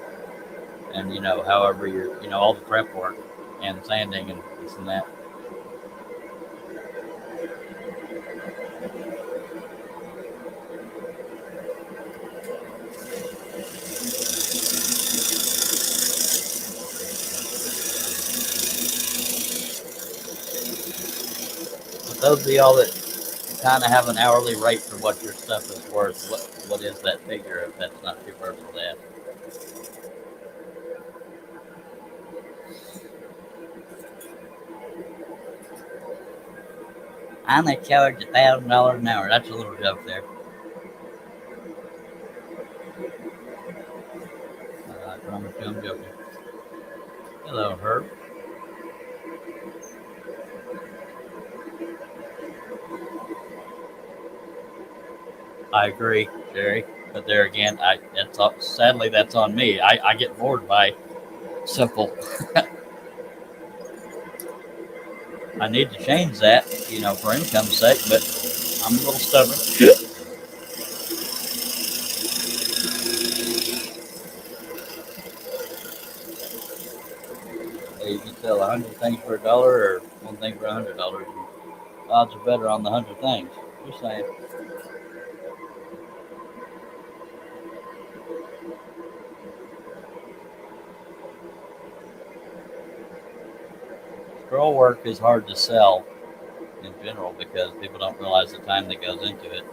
And, however you're, all the prep work and sanding and this and that. But those of y'all that kind of have an hourly rate for what your stuff is worth, what is that figure if that's not too personal to ask? I only charge $1,000 an hour. That's a little joke there. I promise you I'm joking. Hello, Herb. I agree, Jerry. But there again, sadly that's on me. I get bored by simple. I need to change that, for income's sake, but I'm a little stubborn. Hey, you sell 100 things for $1 or one thing for $100. Odds are better on the 100 things. Just saying. Scroll work is hard to sell in general because people don't realize the time that goes into it.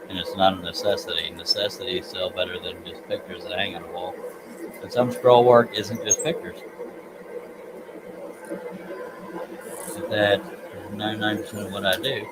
And it's not a necessity. Necessities sell better than just pictures that hang on a wall. But some scroll work isn't just pictures. That 99% of what I do.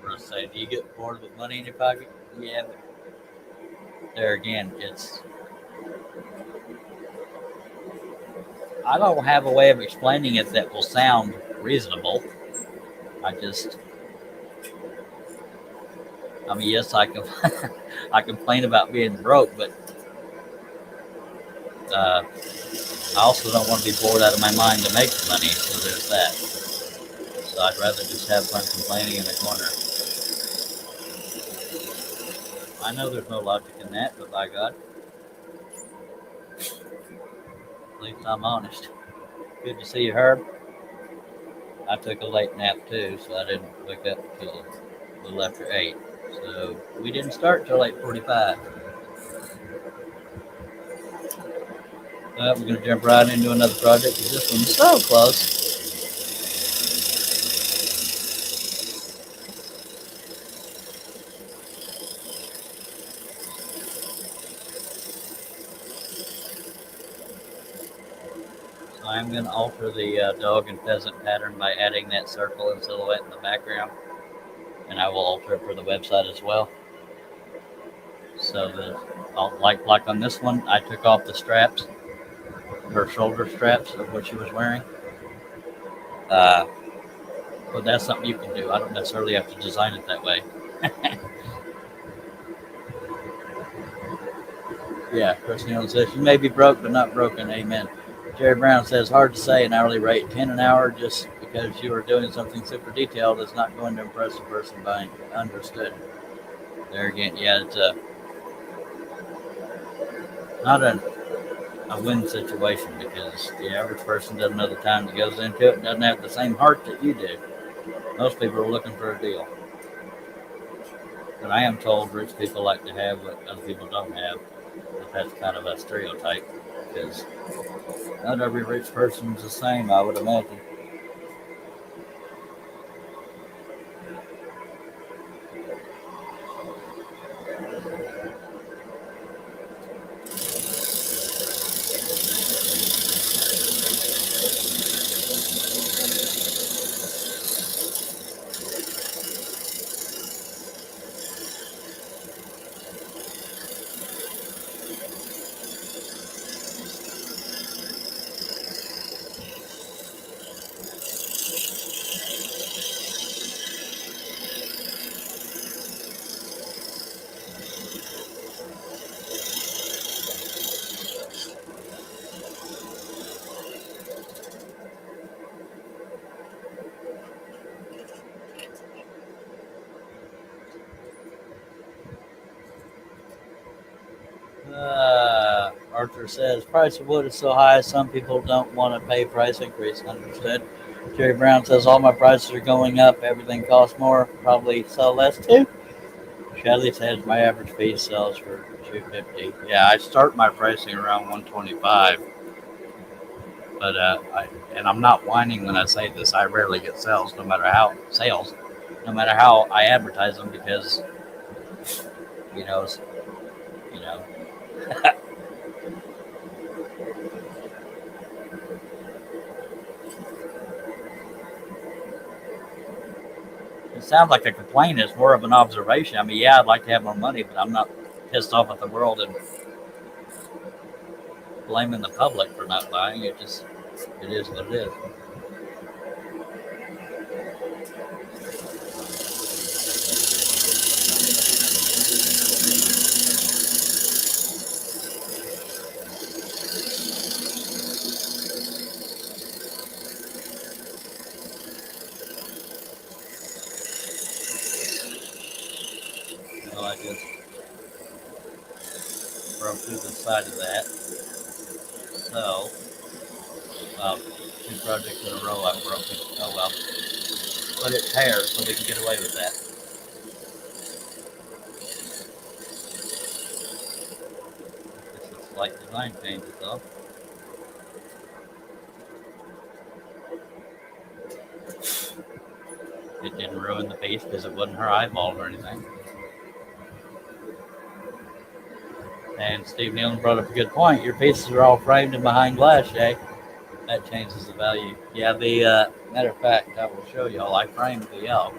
For say, do you get bored with money in your pocket? Yeah, but there again, I don't have a way of explaining it that will sound reasonable. Yes, I complain about being broke, but I also don't want to be bored out of my mind to make money. So there's that. So I'd rather just have fun complaining in the corner. I know there's no logic in that, but by God, at least I'm honest. Good to see you, Herb. I took a late nap too, so I didn't wake up until a little after 8. So we didn't start till 8:45. We're going to jump right into another project because this one's so close. So I'm going to alter the dog and pheasant pattern by adding that circle and silhouette in the background. And I will alter it for the website as well. So that Like on this one, I took off the straps, her shoulder straps of what she was wearing. Uh, but that's something you can do. I don't necessarily have to design it that way. Yeah, Christian says you may be broke but not broken. Amen. Jerry Brown says hard to say an hourly rate, 10 an hour, just because you are doing something super detailed is not going to impress the person buying. Understood. There again, yeah, it's not a win situation because the average person doesn't know the time that goes into it, doesn't have the same heart that you do. Most people are looking for a deal. But I am told rich people like to have what other people don't have. But that's kind of a stereotype because not every rich person is the same, I would imagine. Arthur says price of wood is so high, some people don't want to pay price increase. Understood. Jerry Brown says all my prices are going up. Everything costs more. Probably sell less too. Shelley says my average fee sells for 250. Yeah, I start my pricing around 125, but and I'm not whining when I say this. I rarely get sales, no matter how I advertise them because you know you know it sounds like a complaint. It's more of an observation. I mean, yeah, I'd like to have more money, but I'm not pissed off at the world and blaming the public for not buying. It is what it is. So I just broke through the side of that. So, two projects in a row I've broken. Oh well, but it tears, so we can get away with that. Just a slight design change, though. It didn't ruin the piece because it wasn't her eyeball or anything. And Steve Nealon brought up a good point. Your pieces are all framed and behind glass, Jay. That changes the value. Yeah, the matter of fact, I will show y'all. I framed the elk.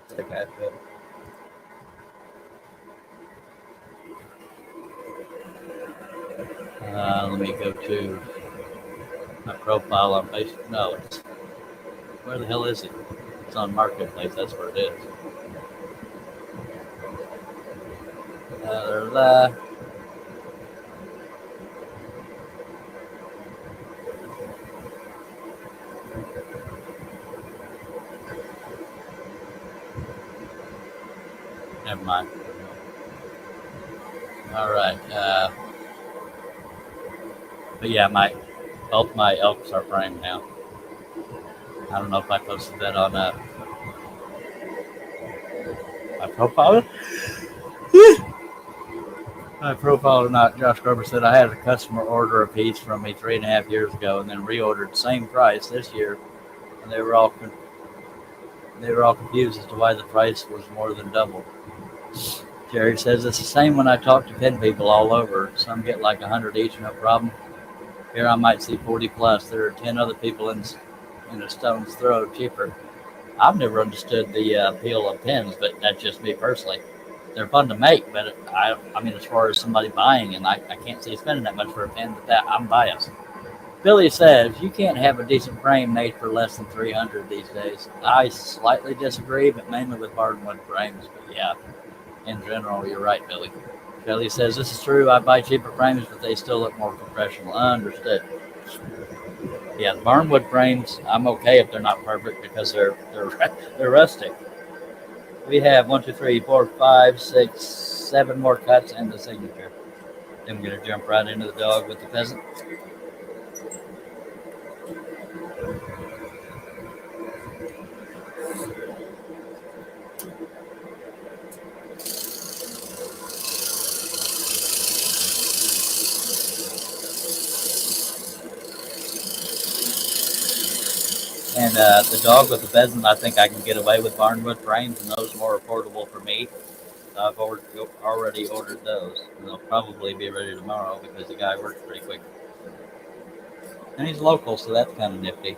Stick that to let me go to my profile on Facebook. No, it's where the hell is it? It's on Marketplace. That's where it is. Uh, Never mind. All right. But yeah, both my elks are framed now. I don't know if I posted that on my profile. My profile or not. Josh Garber said I had a customer order a piece from me 3.5 years ago, and then reordered same price this year, and they were all confused as to why the price was more than double. Jerry says it's the same when I talk to pen people all over. Some get like 100 each, no problem. Here I might see 40 plus. There are 10 other people in a stone's throw cheaper. I've never understood the appeal of pens, but that's just me personally. They're fun to make, but I mean, as far as somebody buying, and I can't see spending that much for a pen, but that I'm biased. Billy says you can't have a decent frame made for less than 300 these days. I slightly disagree, but mainly with hardwood frames. But yeah, in general, you're right, Billy. Billy says this is true. I buy cheaper frames, but they still look more professional. Understood. Yeah, the barnwood frames, I'm okay if they're not perfect because they're rustic. We have one, two, three, four, five, six, seven more cuts and the signature. Then we're gonna jump right into the dog with the pheasant. And the dog with the pheasant, I think I can get away with barnwood frames, and those are more affordable for me. I've already ordered those. And they'll probably be ready tomorrow because the guy works pretty quick. And he's local, so that's kind of nifty.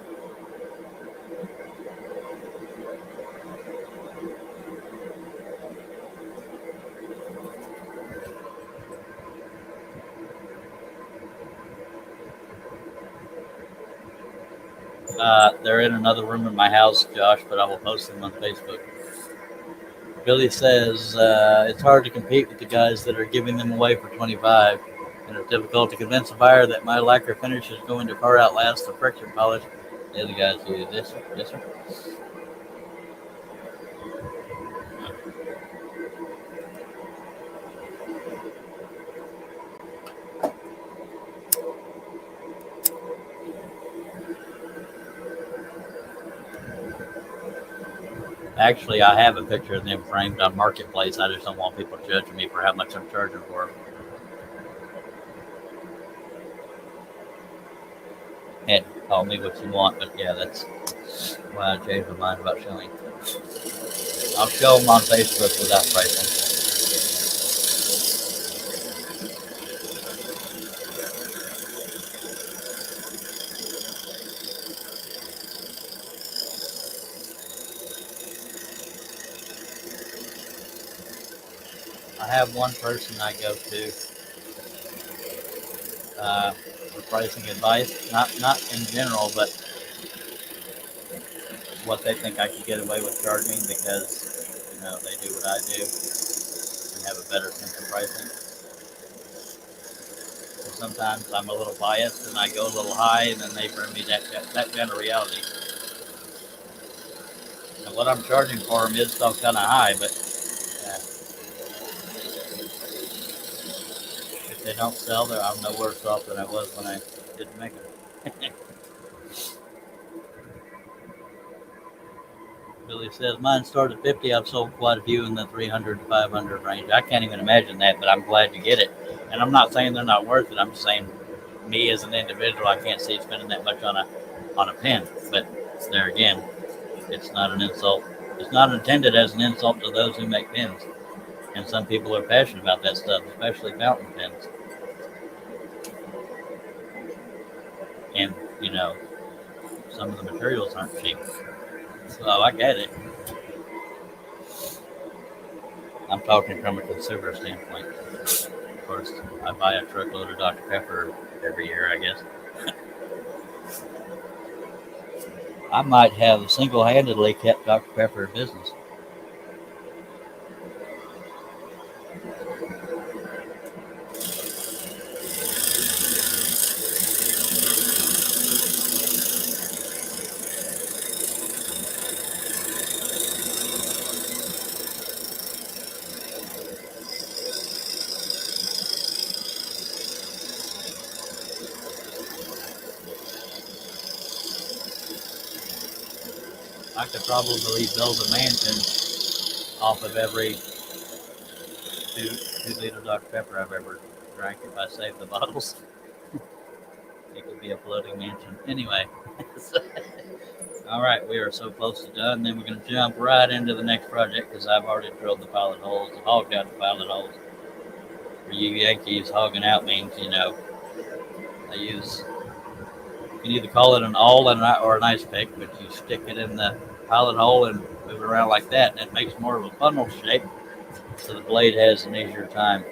They're in another room in my house, Josh, but I will post them on Facebook. Billy says it's hard to compete with the guys that are giving them away for 25, and it's difficult to convince a buyer that my lacquer finish is going to far outlast the friction polish the other guys use. Yes, sir. Actually, I have a picture of them framed on Marketplace. I just don't want people judging me for how much I'm charging for them. And call me what you want, but yeah, that's why I changed my mind about showing. I'll show them on Facebook without pricing. I have one person I go to for pricing advice, not in general, but what they think I could get away with charging because they do what I do and have a better sense of pricing. So sometimes I'm a little biased and I go a little high, and then they bring me that kind of reality. And what I'm charging for them is still kind of high, but if they don't sell, I'm no worse off than I was when I didn't make them. Billy says mine started at 50. I've sold quite a few in the 300 to 500 range. I can't even imagine that, but I'm glad you get it. And I'm not saying they're not worth it. I'm just saying, me as an individual, I can't see spending that much on a pen. But there again, it's not an insult. It's not intended as an insult to those who make pens. And some people are passionate about that stuff, especially fountain pens. And some of the materials aren't cheap. So I get it. I'm talking from a consumer standpoint. Of course, I buy a truckload of Dr. Pepper every year, I guess. I might have single-handedly kept Dr. Pepper in business. I could probably build a mansion off of every two-liter Dr. Pepper I've ever drank if I saved the bottles. It could be a floating mansion. Anyway, All right, we are so close to done. Then we're going to jump right into the next project because I've already drilled the pilot holes, hogged out the pilot holes. For you Yankees, hogging out means, I use, you can either call it an awl or an ice pick, but you stick it in the pilot hole and move it around like that, and it makes more of a funnel shape, so the blade has an easier time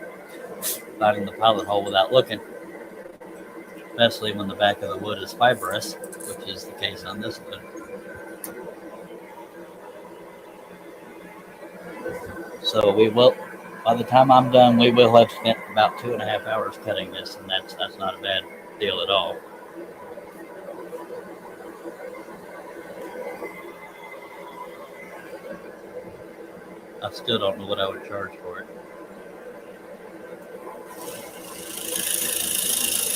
finding the pilot hole without looking, especially when the back of the wood is fibrous, which is the case on this wood. So we will, by the time I'm done, we will have spent about 2.5 hours cutting this, and that's not a bad deal at all. I still don't know what I would charge for it.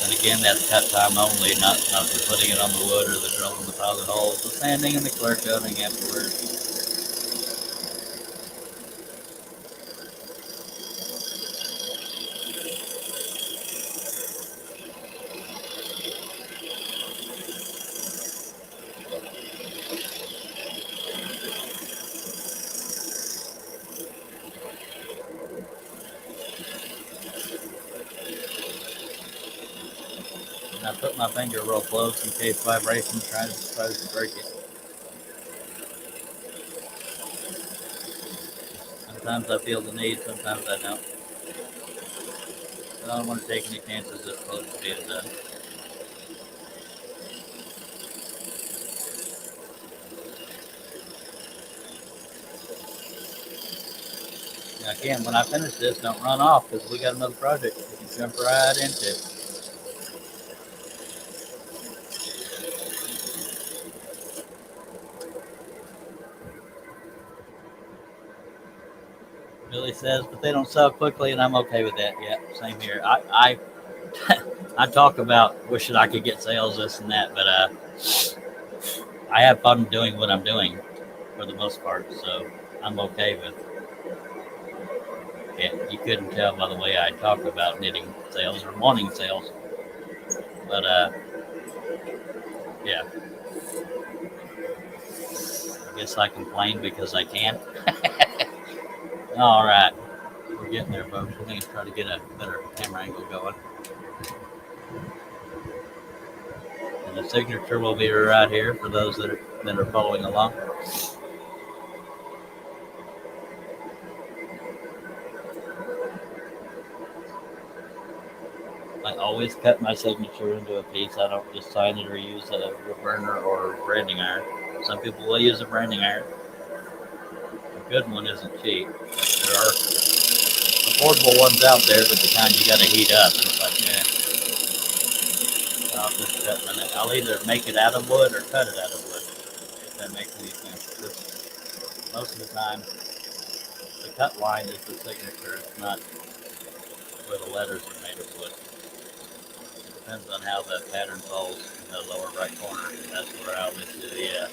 And again, that's cut time only, not for putting it on the wood or the drilling the pilot holes, the sanding and the clear coating afterwards. And I put my finger real close in case vibration tries to break it. Sometimes I feel the need, sometimes I don't. But I don't want to take any chances this close to being done. Now again, when I finish this, don't run off because we got another project we can jump right into. Billy says, but they don't sell quickly, and I'm okay with that. Yeah, same here. I talk about wishing I could get sales, this and that, but I have fun doing what I'm doing for the most part, so I'm okay with it. You couldn't tell by the way I talk about needing sales or wanting sales, but yeah. I guess I complain because I can. All right, we're getting there, folks. We're going to try to get a better camera angle going. And the signature will be right here for those that are following along. I always cut my signature into a piece. I don't just sign it or use a burner or branding iron. Some people will use a branding iron. A good one isn't cheap. There are affordable ones out there, but the kind you got to heat up. And it's like, I'll just cut my. I'll either make it out of wood or cut it out of wood. If that makes any sense. Just most of the time, the cut line is the signature. It's not where the letters are made of wood. Depends on how the pattern falls in the lower right corner. That's where I'll miss the signature.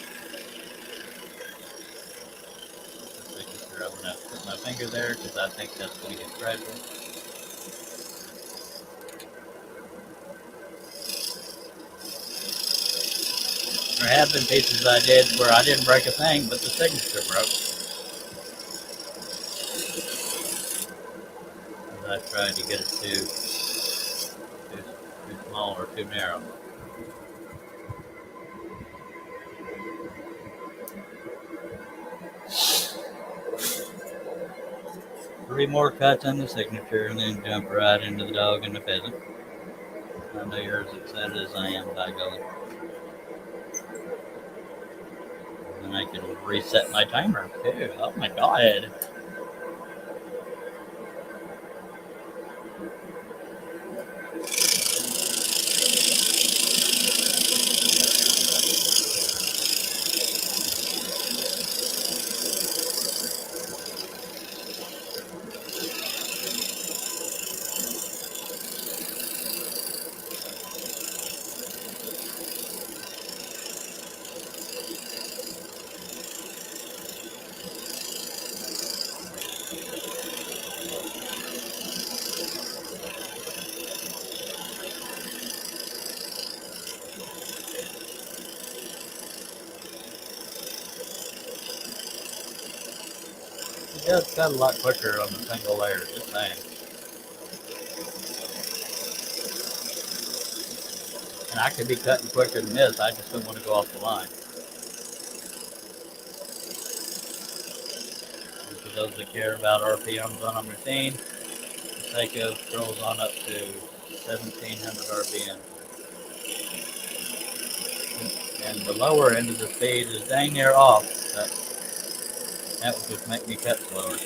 I'm going to put my finger there because I think that's going to get fragile. There have been pieces I did where I didn't break a thing, but the signature broke. And I tried to get it too small or too narrow. 3 more cuts on the signature and then jump right into the dog and the pheasant. I know you're as excited as I am by going. And I can reset my timer too. Oh my god. It does cut a lot quicker on the single layer, just saying. And I could be cutting quicker than this, I just don't want to go off the line. And for those that care about RPMs on a machine, the Seiko scrolls on up to 1700 RPM. And the lower end of the speed is dang near off, but that would just make me cut slower.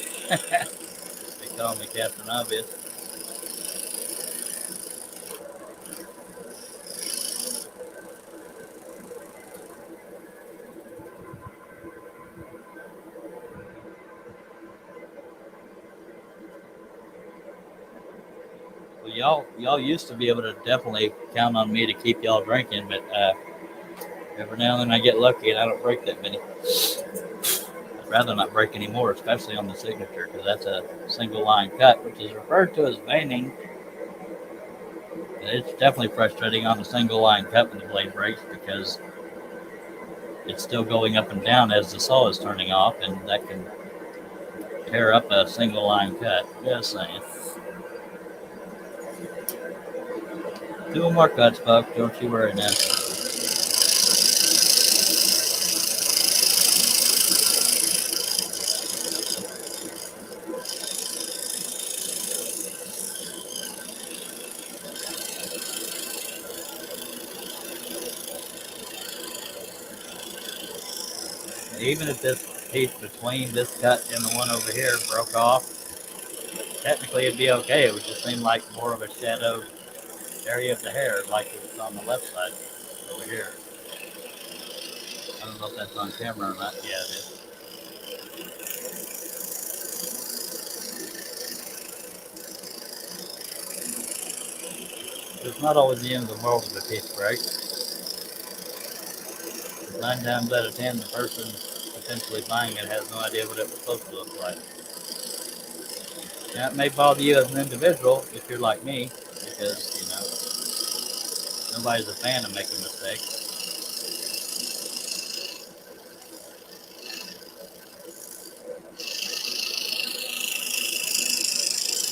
They call me Captain Obvious. Well, y'all used to be able to definitely count on me to keep y'all drinking, but every now and then I get lucky and I don't break that many. I'd rather not break any more, especially on the signature, because that's a single line cut, which is referred to as veining. It's definitely frustrating on the single line cut when the blade breaks because it's still going up and down as the saw is turning off, and that can tear up a single line cut. Just saying. 2 more cuts, folks. Don't you worry now. Even if this piece between this cut and the one over here broke off, technically it'd be okay. It would just seem like more of a shadowed area of the hair, like it's on the left side over here. I don't know if that's on camera or not. Yeah, it is. It's not always the end of the world if a piece breaks. 9 times out of 10, the person potentially buying it has no idea what it was supposed to look like. Now, it may bother you as an individual if you're like me, because, nobody's a fan of making mistakes.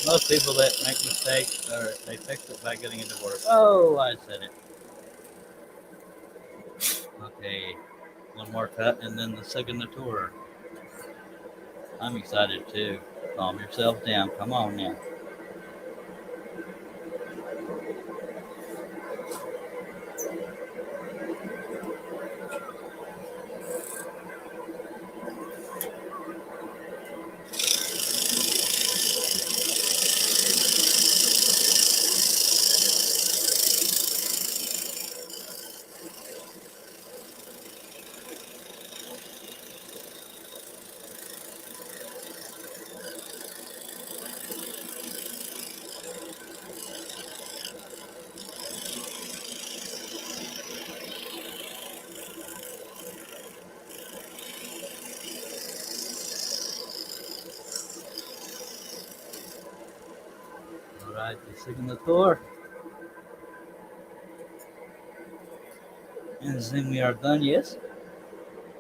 Most people that make mistakes, they fix it by getting a divorce. Oh, I said it. Okay, 1 more cut and then the signature. I'm excited too. Calm yourself down. Come on now. Alright, the signature. And then we are done, yes?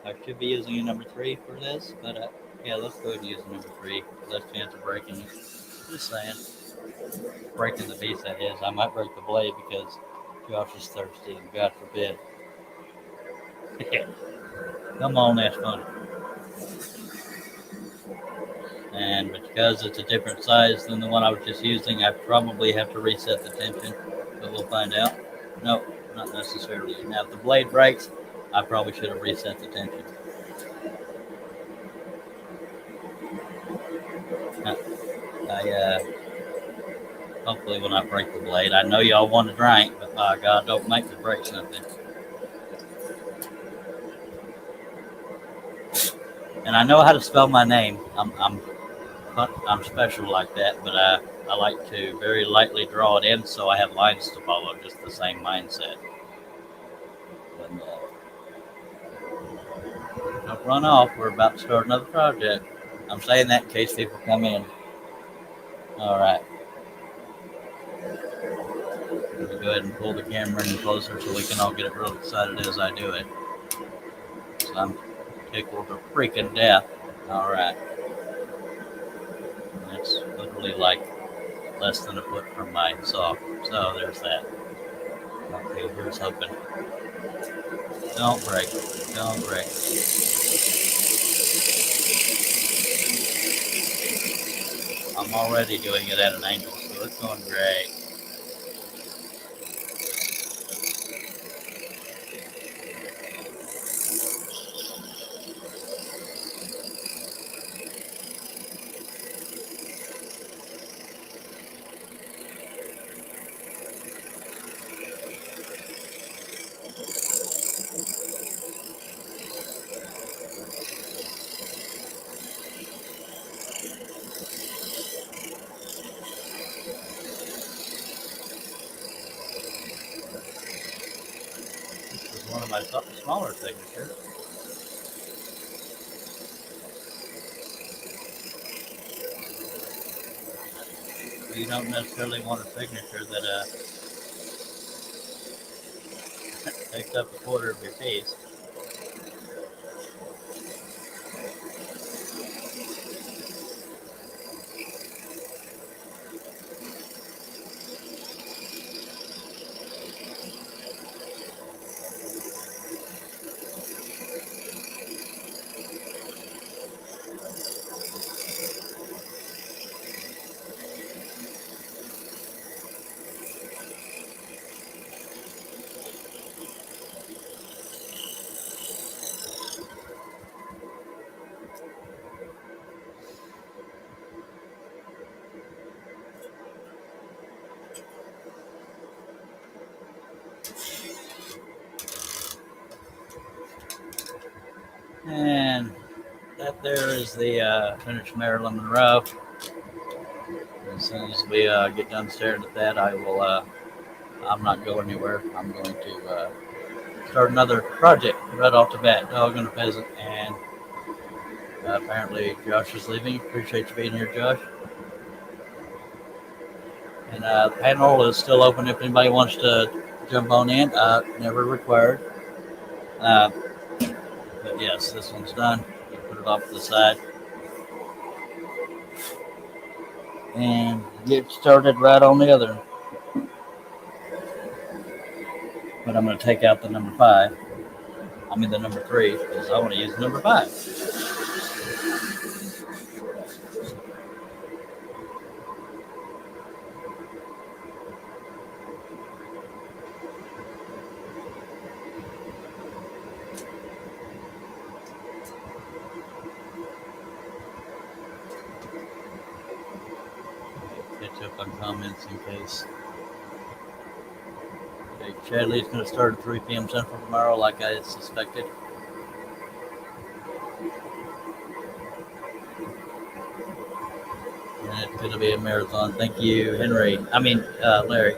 I should be using a number 3 for this, but yeah, let's go ahead and use a number 3. Less chance of breaking it. Just saying. Breaking the piece, that is. I might break the blade because Josh is thirsty, and God forbid. Come on, that's funny. And because it's a different size than the one I was just using, I probably have to reset the tension, but we'll find out. No, not necessarily. Now, if the blade breaks, I probably should have reset the tension. I hopefully will not break the blade. I know y'all want to drink, but by God, don't make me break something. And I know how to spell my name. I'm special like that, but I like to very lightly draw it in so I have lines to follow, just the same mindset. But, don't run off. We're about to start another project. I'm saying that in case people come in. All right. Let me go ahead and pull the camera in closer so we can all get it real excited as I do it. So I'm tickled to freaking death. All right. It's literally like less than a foot from my saw. So there's that. Okay, here's hoping. Don't break. Don't break. I'm already doing it at an angle, so it's going great. This is one of my smaller signatures. You don't necessarily want a signature that takes up a quarter of your piece. And that there is the finished Marilyn Monroe. As soon as we get done staring at that, I will. I'm not going anywhere. I'm going to start another project right off the bat. Dog and a pheasant, and apparently Josh is leaving. Appreciate you being here, Josh. And the panel is still open if anybody wants to jump on in. Never required. Uh, but yes, this one's done. You put it off to the side and get started right on the other. But I'm going to take out the number 5. I mean the number 3 because I want to use number 5. Catch up on comments in case. Okay, Chadley's going to start at 3 p.m. Central tomorrow, like I suspected. And it's going to be a marathon. Thank you, Henry. Larry.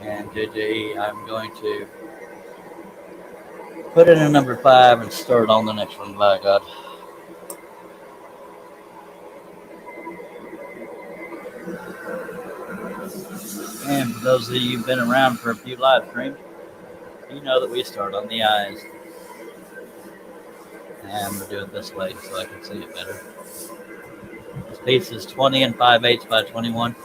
And JJ, I'm going to put in a number 5 and start on the next one, by God. And for those of you who've been around for a few live streams, you know that we start on the eyes. And I'm going to do it this way so I can see it better. This piece is 20 and 5/8 by 21.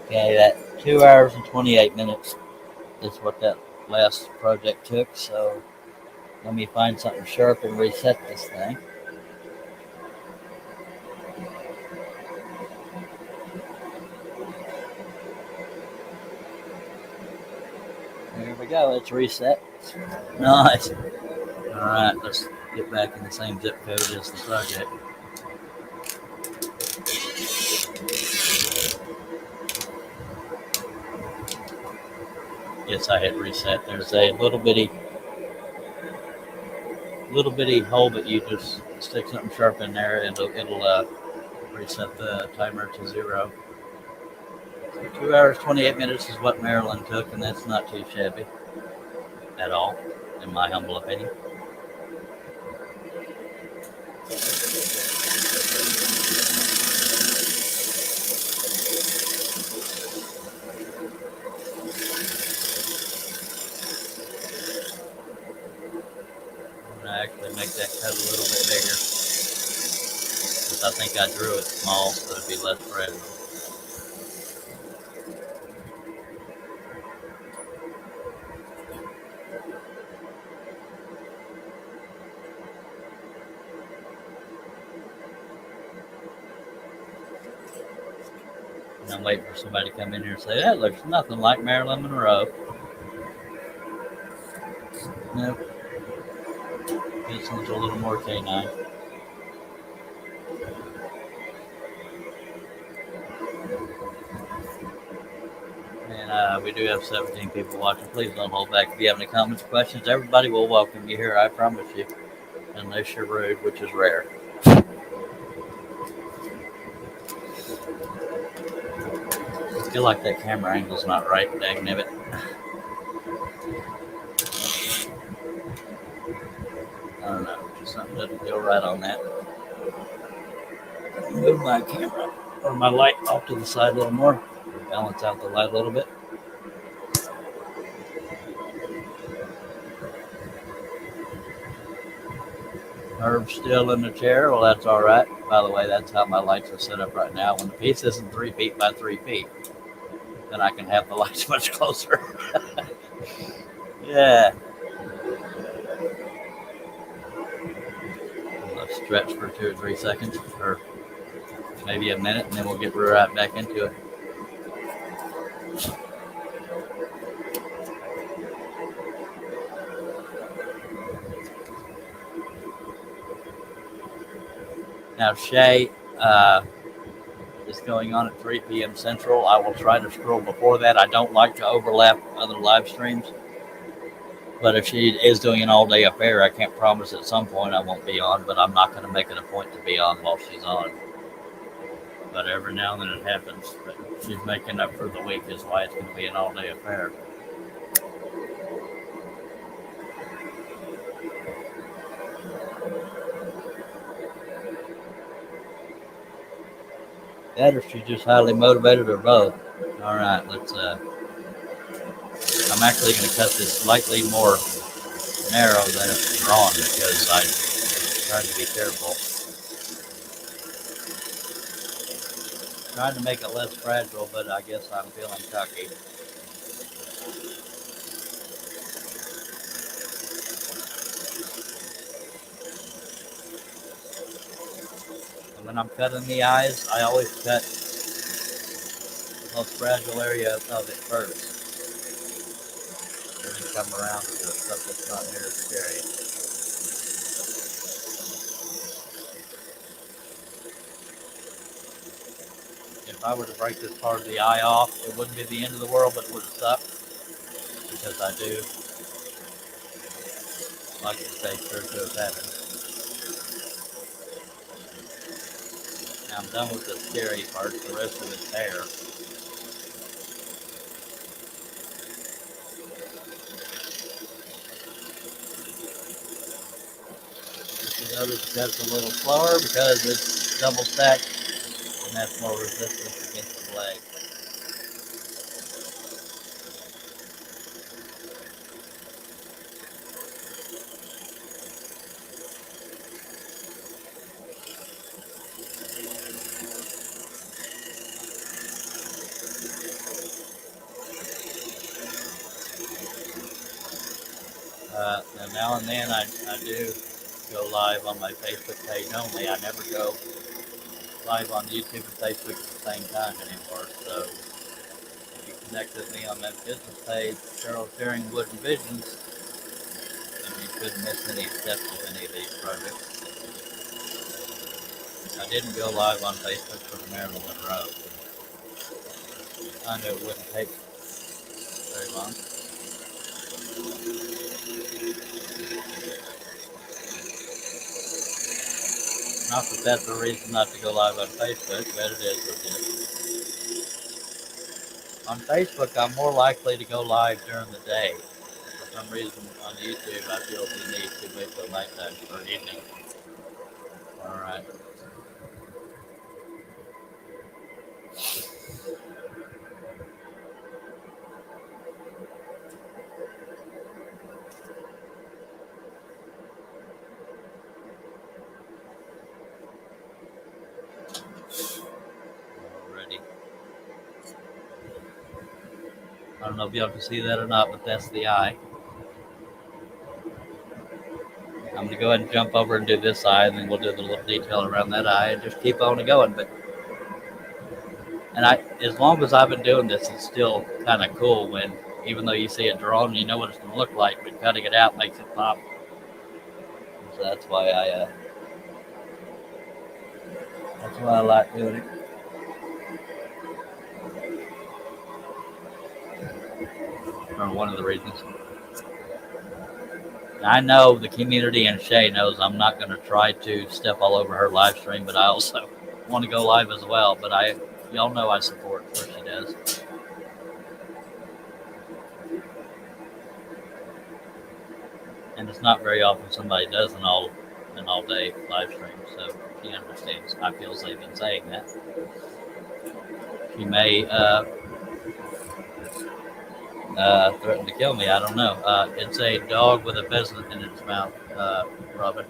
Okay, that 2 hours and 28 minutes is what that last project took. So let me find something sharp and reset this thing. There we go. It's reset. Nice. All right, let's get back in the same zip code as the project. Yes, I hit reset. There's a little bitty hole that you just stick something sharp in there, and it'll reset the timer to 0. So 2 hours 28 minutes is what Marilyn took, and that's not too shabby at all, in my humble opinion. actually make that cut a little bit bigger because I think I drew it small so it'd be less fragile. And I'm waiting for somebody to come in here and say, that looks nothing like Marilyn Monroe. Nope. This one's a little more canine. And we do have 17 people watching. Please don't hold back. If you have any comments, questions, everybody will welcome you here, I promise you. Unless you're rude, which is rare. I feel like that camera angle's not right, dagnabbit. I don't know. Something doesn't feel right on that. Move my camera or my light off to the side a little more. Balance out the light a little bit. Herb's still in the chair. Well, that's all right. By the way, that's how my lights are set up right now. When the piece isn't 3 feet by 3 feet, then I can have the lights much closer. Yeah. Let's stretch for 2 or 3 seconds, or maybe a minute, and then we'll get right back into it. Now, Shay is going on at 3 p.m. Central. I will try to scroll before that. I don't like to overlap other live streams. But if she is doing an all-day affair, I can't promise at some point I won't be on, but I'm not going to make it a point to be on while she's on. But every now and then it happens. But she's making up for the week is why it's going to be an all-day affair. That or she's just highly motivated or both. All right, let's, I'm actually going to cut this slightly more narrow than it's drawn because I tried to be careful. Trying to make it less fragile, but I guess I'm feeling cocky. And when I'm cutting the eyes, I always cut the most fragile area of it first. And then come around to the stuff that's not near as scary. If I were to break this part of the eye off, it wouldn't be the end of the world, but it would suck. Because I do like to stay true to a pattern. Now I'm done with the scary part. The rest of it's hair. You notice that's a little slower because it's double stacked, and that's more resistance against the blade. Now and then I do go live on my Facebook page only. I never go live on YouTube and Facebook at the same time anymore. So if you connect with me on that business page, Cheryl Sharing Wooden Visions, then you shouldn't miss any steps of any of these projects. I didn't go live on Facebook for the Marilyn Monroe. I knew it wouldn't take very long. Not that that's a reason not to go live on Facebook, but it is what it is. On Facebook, I'm more likely to go live during the day. For some reason, on YouTube, I feel the need to wait till nighttime or evening. All right. don't know if y'all can see that or not, but that's the eye. I'm going to go ahead and jump over and do this eye, and then we'll do the little detail around that eye and just keep on going. And as long as I've been doing this, it's still kind of cool when, even though you see it drawn, you know what it's going to look like, but cutting it out makes it pop. So that's why I like doing it. Or one of the reasons. I know the community and Shay knows I'm not going to try to step all over her live stream, but I also want to go live as well. But y'all know I support what she does. And it's not very often somebody does an all day live stream, so she understands. I feel safe in saying that. She may threaten to kill me. I don't know. It's a dog with a pheasant in its mouth, Robin.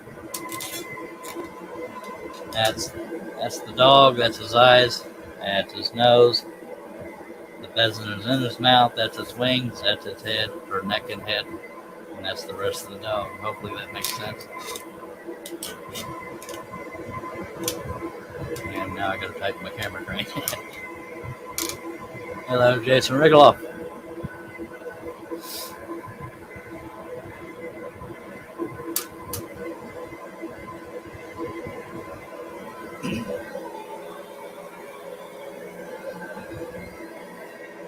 That's the dog. That's his eyes. That's his nose. The pheasant is in his mouth. That's its wings. That's its head, or neck and head. And that's the rest of the dog. Hopefully that makes sense. And now I gotta type my camera crane. Hello, Jason Rigoloff.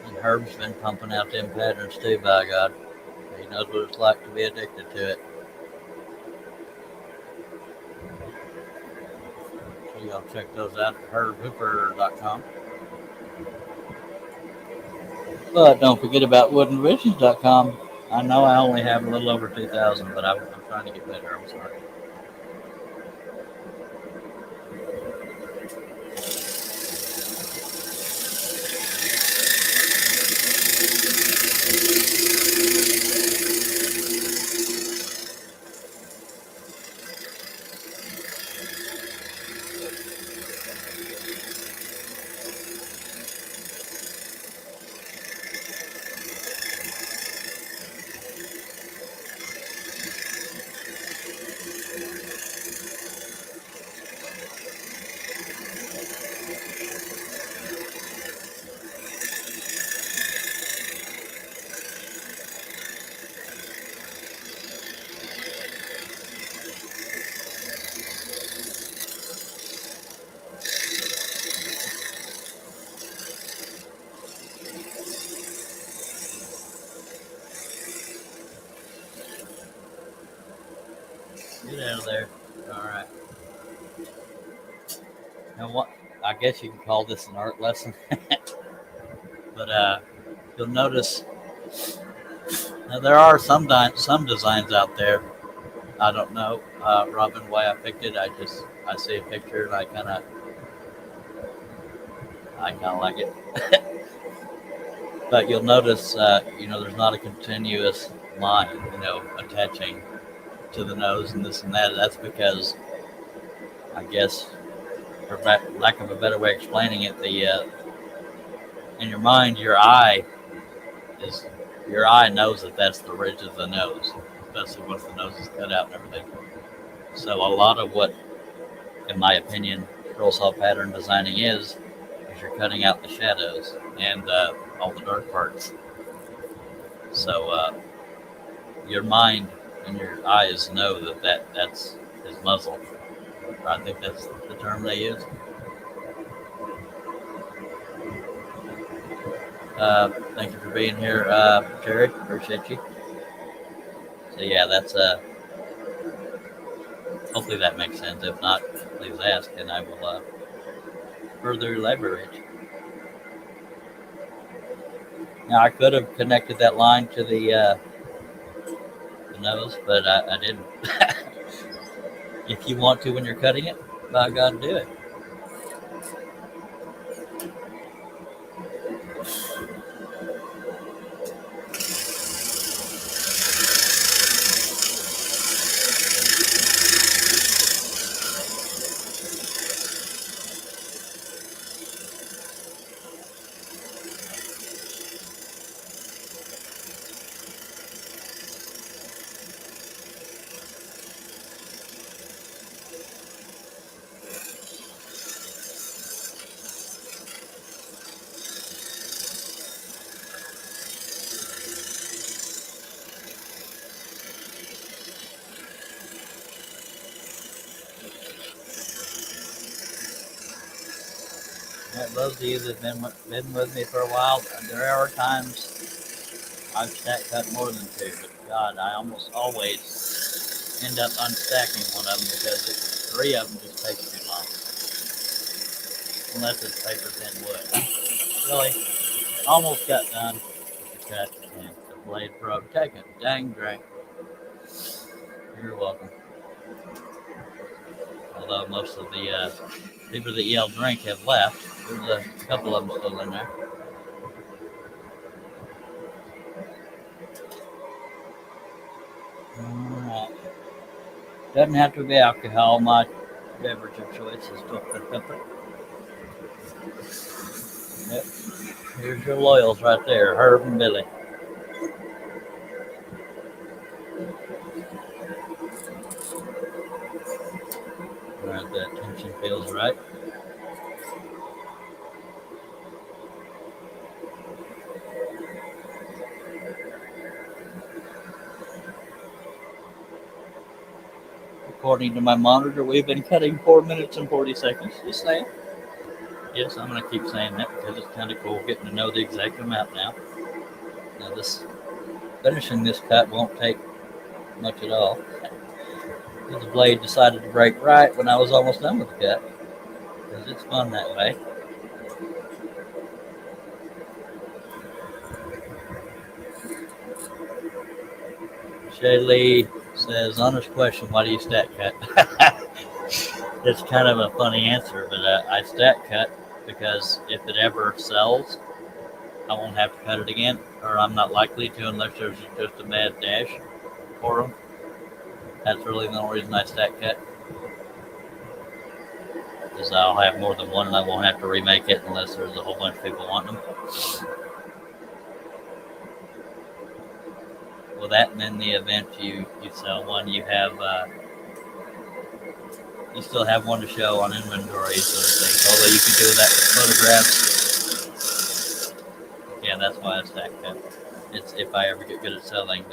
And Herb's been pumping out them patterns too, by God. He knows what it's like to be addicted to it. So y'all check those out at herbhooper.com. But don't forget about woodenvisions.com. I know I only have a little over 2,000, but I'm trying to get better. I'm sorry. Get out of there. All right. Now what? I guess you could call this an art lesson. But you'll notice now there are some designs out there. I don't know, Robin, why I picked it. I see a picture and I kind of like it. But you'll notice, there's not a continuous line, attaching to the nose and this and that. That's because, I guess, for lack of a better way of explaining it, in your mind, your eye knows that that's the ridge of the nose, especially once the nose is cut out and everything. So a lot of what, in my opinion, scroll saw pattern designing is you're cutting out the shadows and all the dark parts. So your mind and your eyes know that's his muzzle. I think that's the term they use. Thank you for being here, Jerry. Appreciate you. So yeah, that's hopefully that makes sense. If not, please ask, and I will further elaborate. Now I could have connected that line to the nose, but I didn't. If you want to when you're cutting it, by God, do it. Those of you that have been with me for a while, there are times I've stack cut more than two, but God, I almost always end up unstacking one of them because three of them just takes too long. Unless it's paper thin wood. Really, almost got done. Cut and the blade broke. Take a dang drink. You're welcome. Although most of the people that yelled drink have left, there's a couple of them still in there. Alright. Doesn't have to be alcohol. My beverage of choice is Dr. Pepper. Yep. Here's your loyals right there, Herb and Billy. Alright, that tension feels right. According to my monitor, we've been cutting 4 minutes and 40 seconds. Just saying. Yes, I'm going to keep saying that because it's kind of cool getting to know the exact amount now. Now, finishing this cut won't take much at all. The blade decided to break right when I was almost done with the cut because it's fun that way. Shaylee says, honest question, why do you stack cut? It's kind of a funny answer, but I stack cut because if it ever sells, I won't have to cut it again, or I'm not likely to unless there's just a bad dash for them. That's really the only reason I stack cut. Because I'll have more than one and I won't have to remake it unless there's a whole bunch of people wanting them. Well, that and in the event you sell one, you still have one to show on inventory, so to speak. Although you can do that with photographs. Yeah, that's why I stack cut. It's if I ever get good at selling,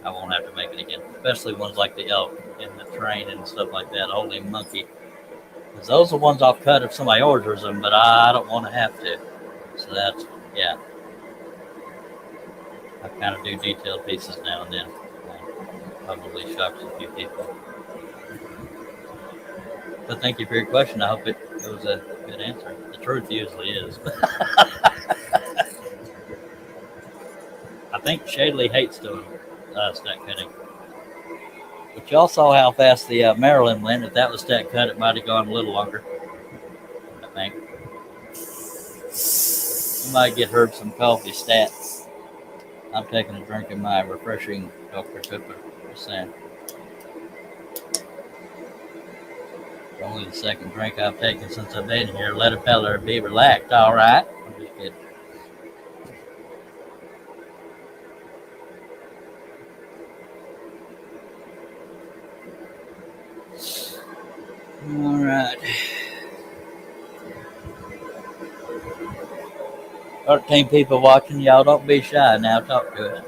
I won't have to make it again. Especially ones like the elk and the train and stuff like that. Holy monkey. Because those are the ones I'll cut if somebody orders them, but I don't want to have to. So that's, yeah. I kind of do detailed pieces now and then. Probably shocks a few people. But thank you for your question. I hope it was a good answer. The truth usually is. I think Shadley hates doing stack cutting. But y'all saw how fast the Marilyn went. If that was stack cut, it might have gone a little longer. I think. You might get Herb some coffee stats. I'm taking a drink of my refreshing Dr. Pepper. Just saying. Only the second drink I've taken since I've been here. Let a fella be relaxed, all right? I'm just kidding. All right. 13 people watching. Y'all don't be shy now. Talk to us.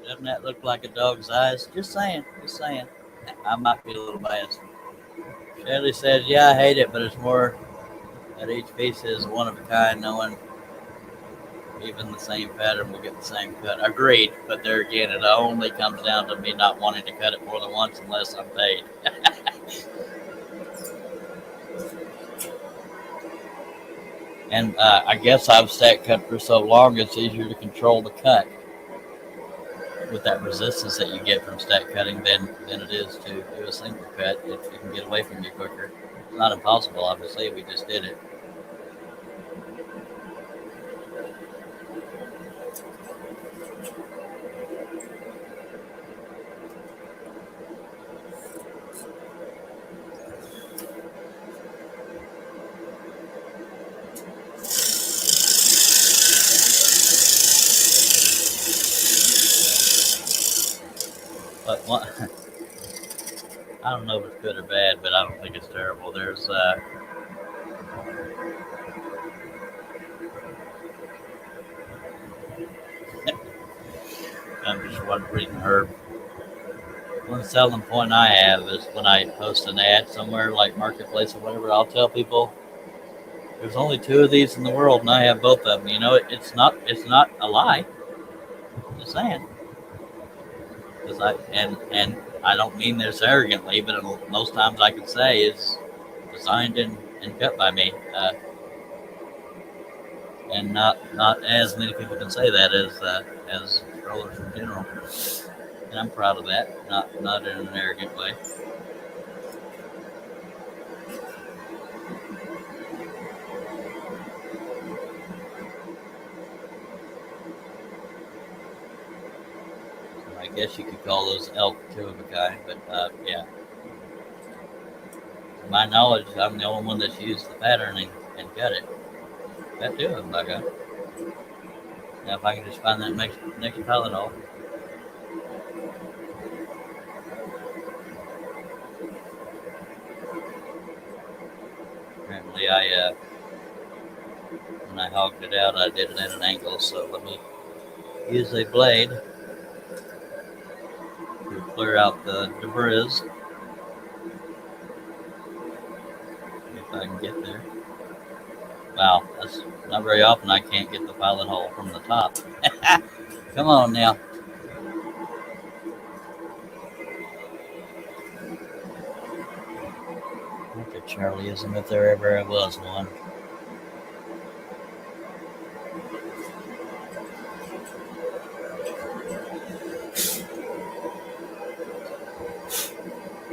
Doesn't that look like a dog's eyes? Just saying. Just saying. I might be a little biased. Shelley says, yeah, I hate it, but it's more that each piece is one of a kind. No one, even the same pattern, will get the same cut. Agreed. But there again, it only comes down to me not wanting to cut it more than once unless I'm paid. And I guess I've stack cut for so long, it's easier to control the cut. with that resistance that you get from stack cutting than it is to do a single cut. It can get away from you quicker. It's not impossible, obviously. We just did it. But one, I don't know if it's good or bad, but I don't think it's terrible. I'm just reading her. One selling point I have is when I post an ad somewhere like Marketplace or whatever, I'll tell people there's only two of these in the world, and I have both of them. You know, it's not a lie. Just saying, because and I don't mean this arrogantly, but most times I can say is designed and cut by me, and not as many people can say that as strollers in general. And I'm proud of that, not in an arrogant way. I guess you could call those elk two of a kind, but yeah. To my knowledge, I'm the only one that's used the pattern and cut it. Got two of them, by God. Now, if I can just find that next pallet off. Apparently, when I hogged it out, I did it at an angle, so let me use a blade to clear out the debris. If I can get there. Wow, that's not very often I can't get the pilot hole from the top. Come on now. Look at Charlieism if there ever was one.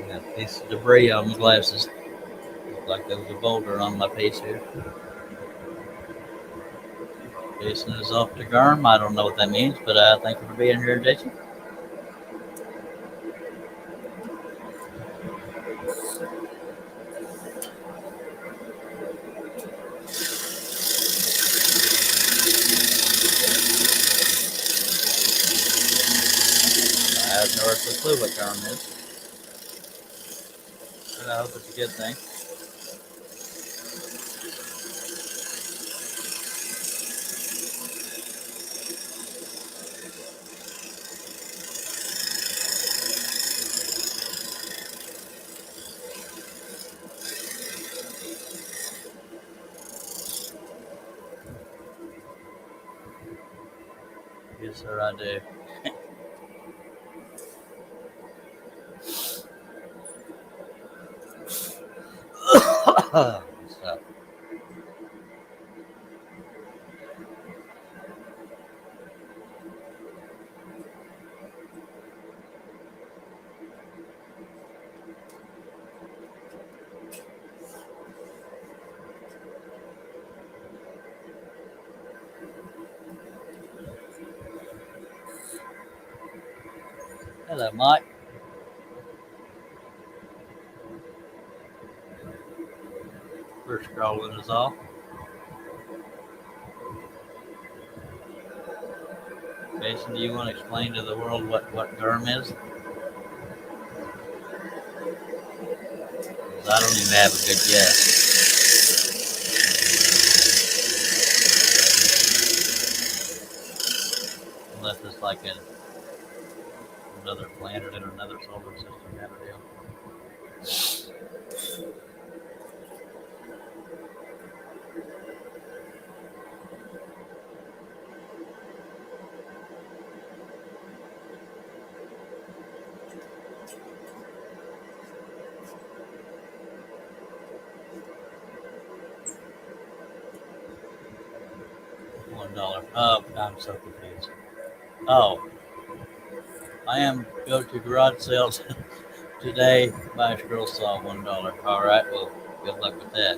Got a piece of debris on my glasses. Looked like there was a boulder on my piece here. Jason is off to Garm. I don't know what that means, but thank you for being here, Jason. I have no earthly clue what Garm is, but I hope it's a good thing. Yes, sir, I do. So, hello, Mike. First scrolling is off. Jason, do you want to explain to the world what Garm is? I don't even have a good guess. Unless it's like another planet in another solar system kind of deal. $1. Oh, I'm so confused. Oh, I am go to garage sales today. Buy a scroll saw $1. All right, well, good luck with that.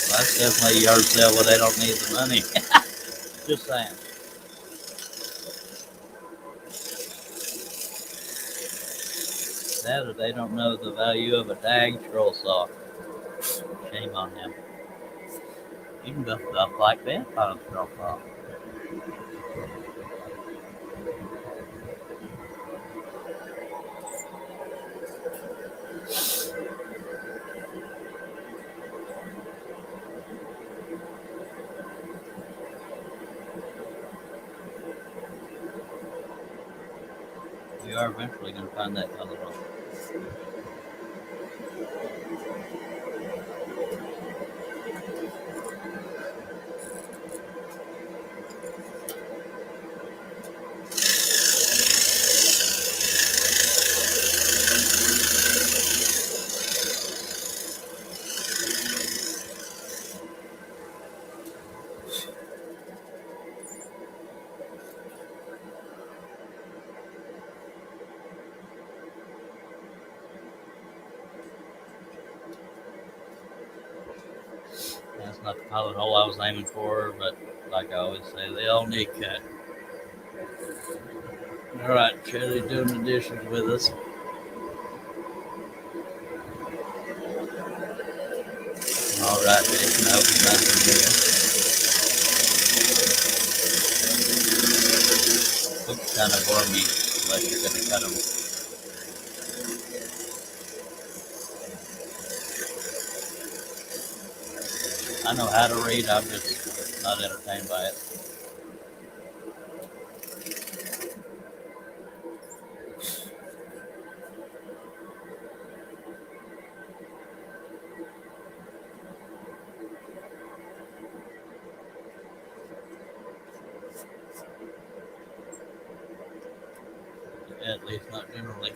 Well, that's definitely a yard sale where they don't need the money. Just saying. That or they don't know the value of a dang scroll saw. Shame on them. You can go stuff like that on a scroll saw. We are eventually going to find that other one. That's not the pilot hole I was aiming for, but like I always say, they all need cut. All right, Shelly's doing the dishes with us. All right, Jason, I hope it's nice to meet you. Cooks kind of bore me unless you're going to cut them. I know how to read, I'm just not entertained by it. At least not generally.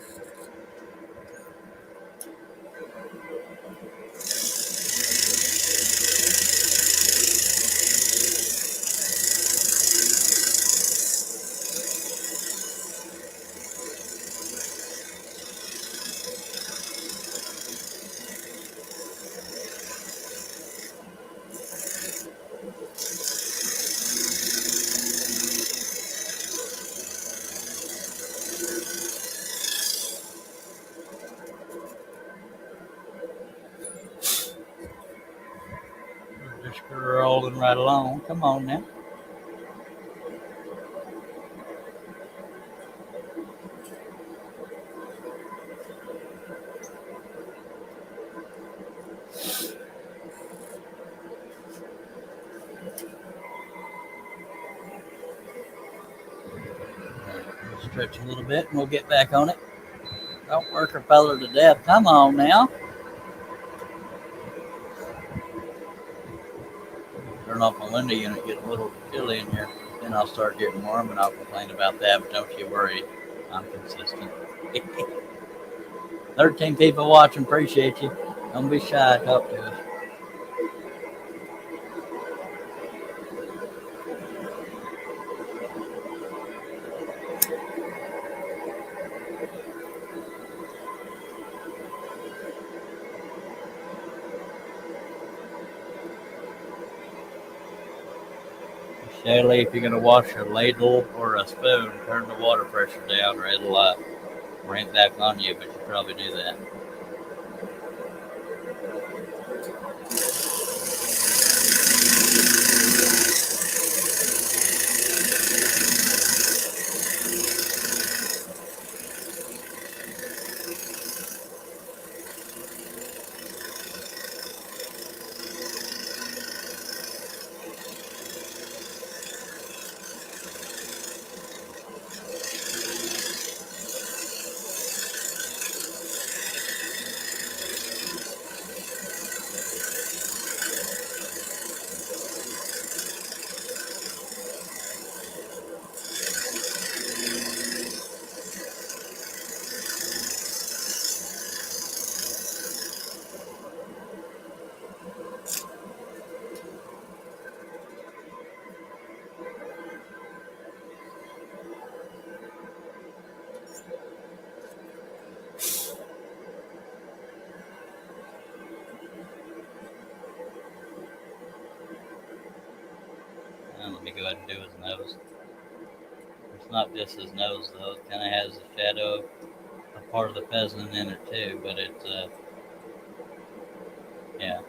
We're just rolling right along. Come on now. We'll stretch a little bit and we'll get back on it. Don't work a fella to death. Come on now. Turn off my window unit, get a little chilly in here. Then I'll start getting warm and I'll complain about that, but don't you worry. I'm consistent. 13 people watching. Appreciate you. Don't be shy. Talk to us. Shelly, if you're going to wash a ladle or a spoon, turn the water pressure down or it'll ramp back on you, but you probably do that. go ahead and do his nose. It's not just his nose though. It kind of has a shadow of a part of the pheasant in it too, but it's yeah.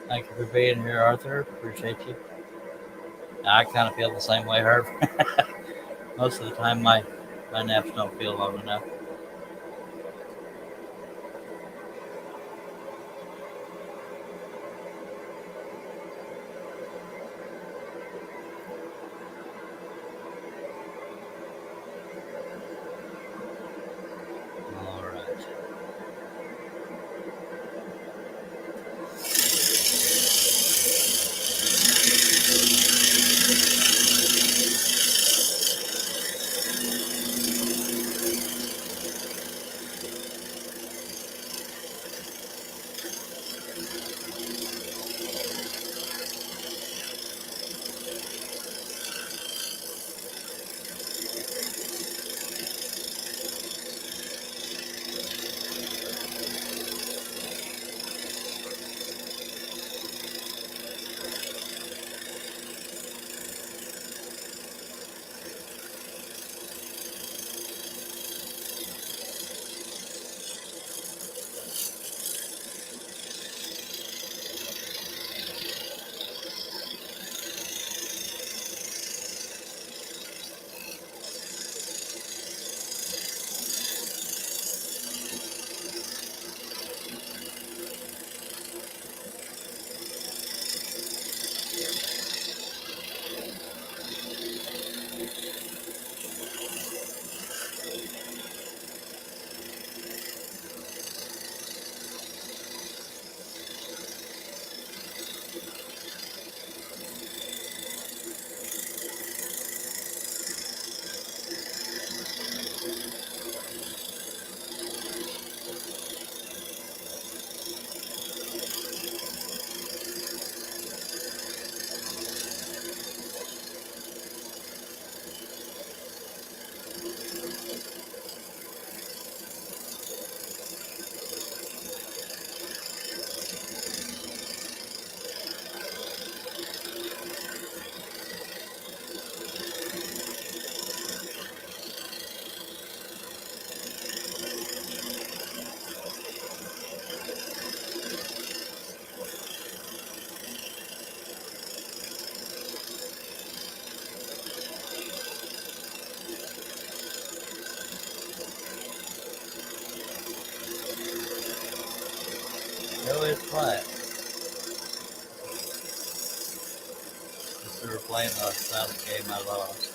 Thank you for being here, Arthur. Appreciate you. I kind of feel the same way, Herb. Most of the time, my naps don't feel long enough. All right. Go ahead, quiet. Just we were playing the silent game I lost.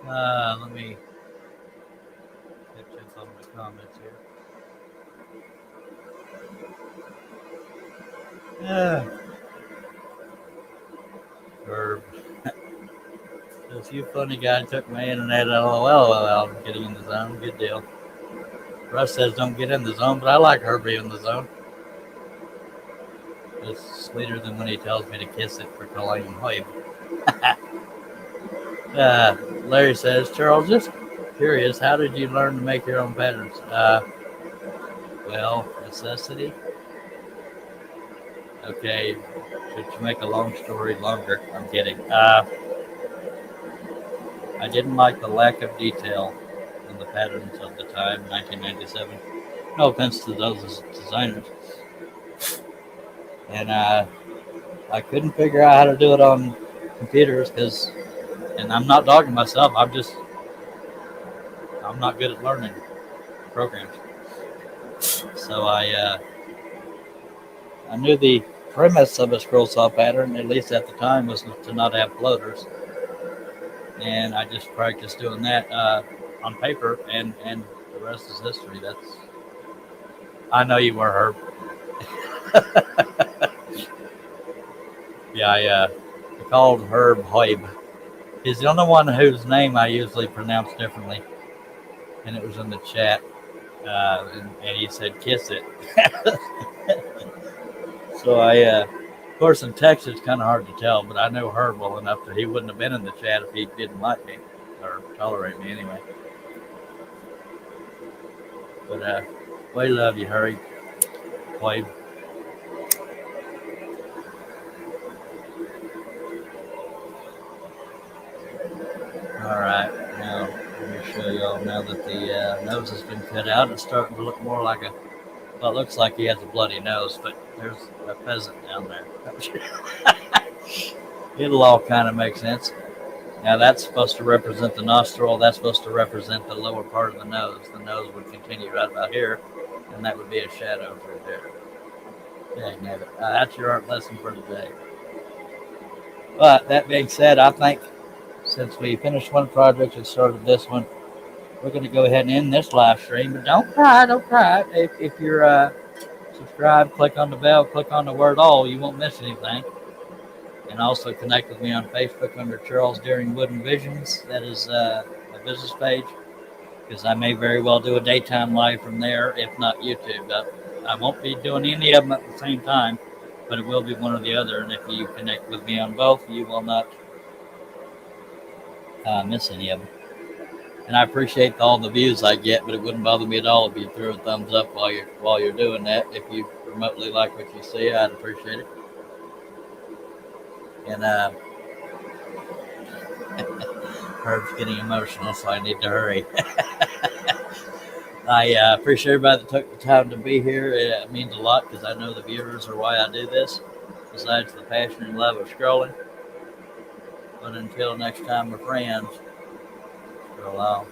Let me catch up on the comments here. Yeah. Herb. Says, you funny guy took my internet. LOL. I'm getting in the zone. Good deal. Russ says, don't get in the zone, but I like Herbie in the zone. It's sweeter than when he tells me to kiss it for calling him Hoib. Larry says, Charles, just curious, how did you learn to make your own patterns? Well, necessity. Okay, to make a long story longer, I'm kidding. I didn't like the lack of detail in the patterns of the time, 1997. No offense to those designers. And I couldn't figure out how to do it on computers and I'm not dogging myself. I'm not good at learning programs. So I knew the premise of a scroll saw pattern, at least at the time, was to not have floaters, and I just practiced doing that on paper, and the rest is history. I know you were Herb. Yeah, I called Herb Hoib. He's the only one whose name I usually pronounce differently, and it was in the chat, and he said kiss it. So of course, in text it's kind of hard to tell, but I know Herb well enough that he wouldn't have been in the chat if he didn't like me or tolerate me anyway. But we love you, Hurry. Wade. All right, now let me show y'all now that the nose has been cut out. It's starting to look more like well, it looks like he has a bloody nose, but there's a pheasant down there. It'll all kind of make sense. Now that's supposed to represent the nostril. That's supposed to represent the lower part of the nose. The nose would continue right about here, and that would be a shadow through there. Dang it. That's your art lesson for today. But that being said, I think since we finished one project and started this one, we're going to go ahead and end this live stream. But don't cry, don't cry. If you're subscribed, click on the bell, click on the word all. You won't miss anything. And also connect with me on Facebook under Charles Deering Wooden Visions. That is a business page, because I may very well do a daytime live from there, if not YouTube. I won't be doing any of them at the same time, but it will be one or the other. And if you connect with me on both, you will not miss any of them. And I appreciate all the views I get, but it wouldn't bother me at all if you threw a thumbs up while you're doing that. If you remotely like what you see, I'd appreciate it. And Herb's getting emotional, so I need to hurry. I appreciate everybody that took the time to be here. It means a lot, because I know the viewers are why I do this, besides the passion and love of scrolling. But until next time, my friends, scroll on.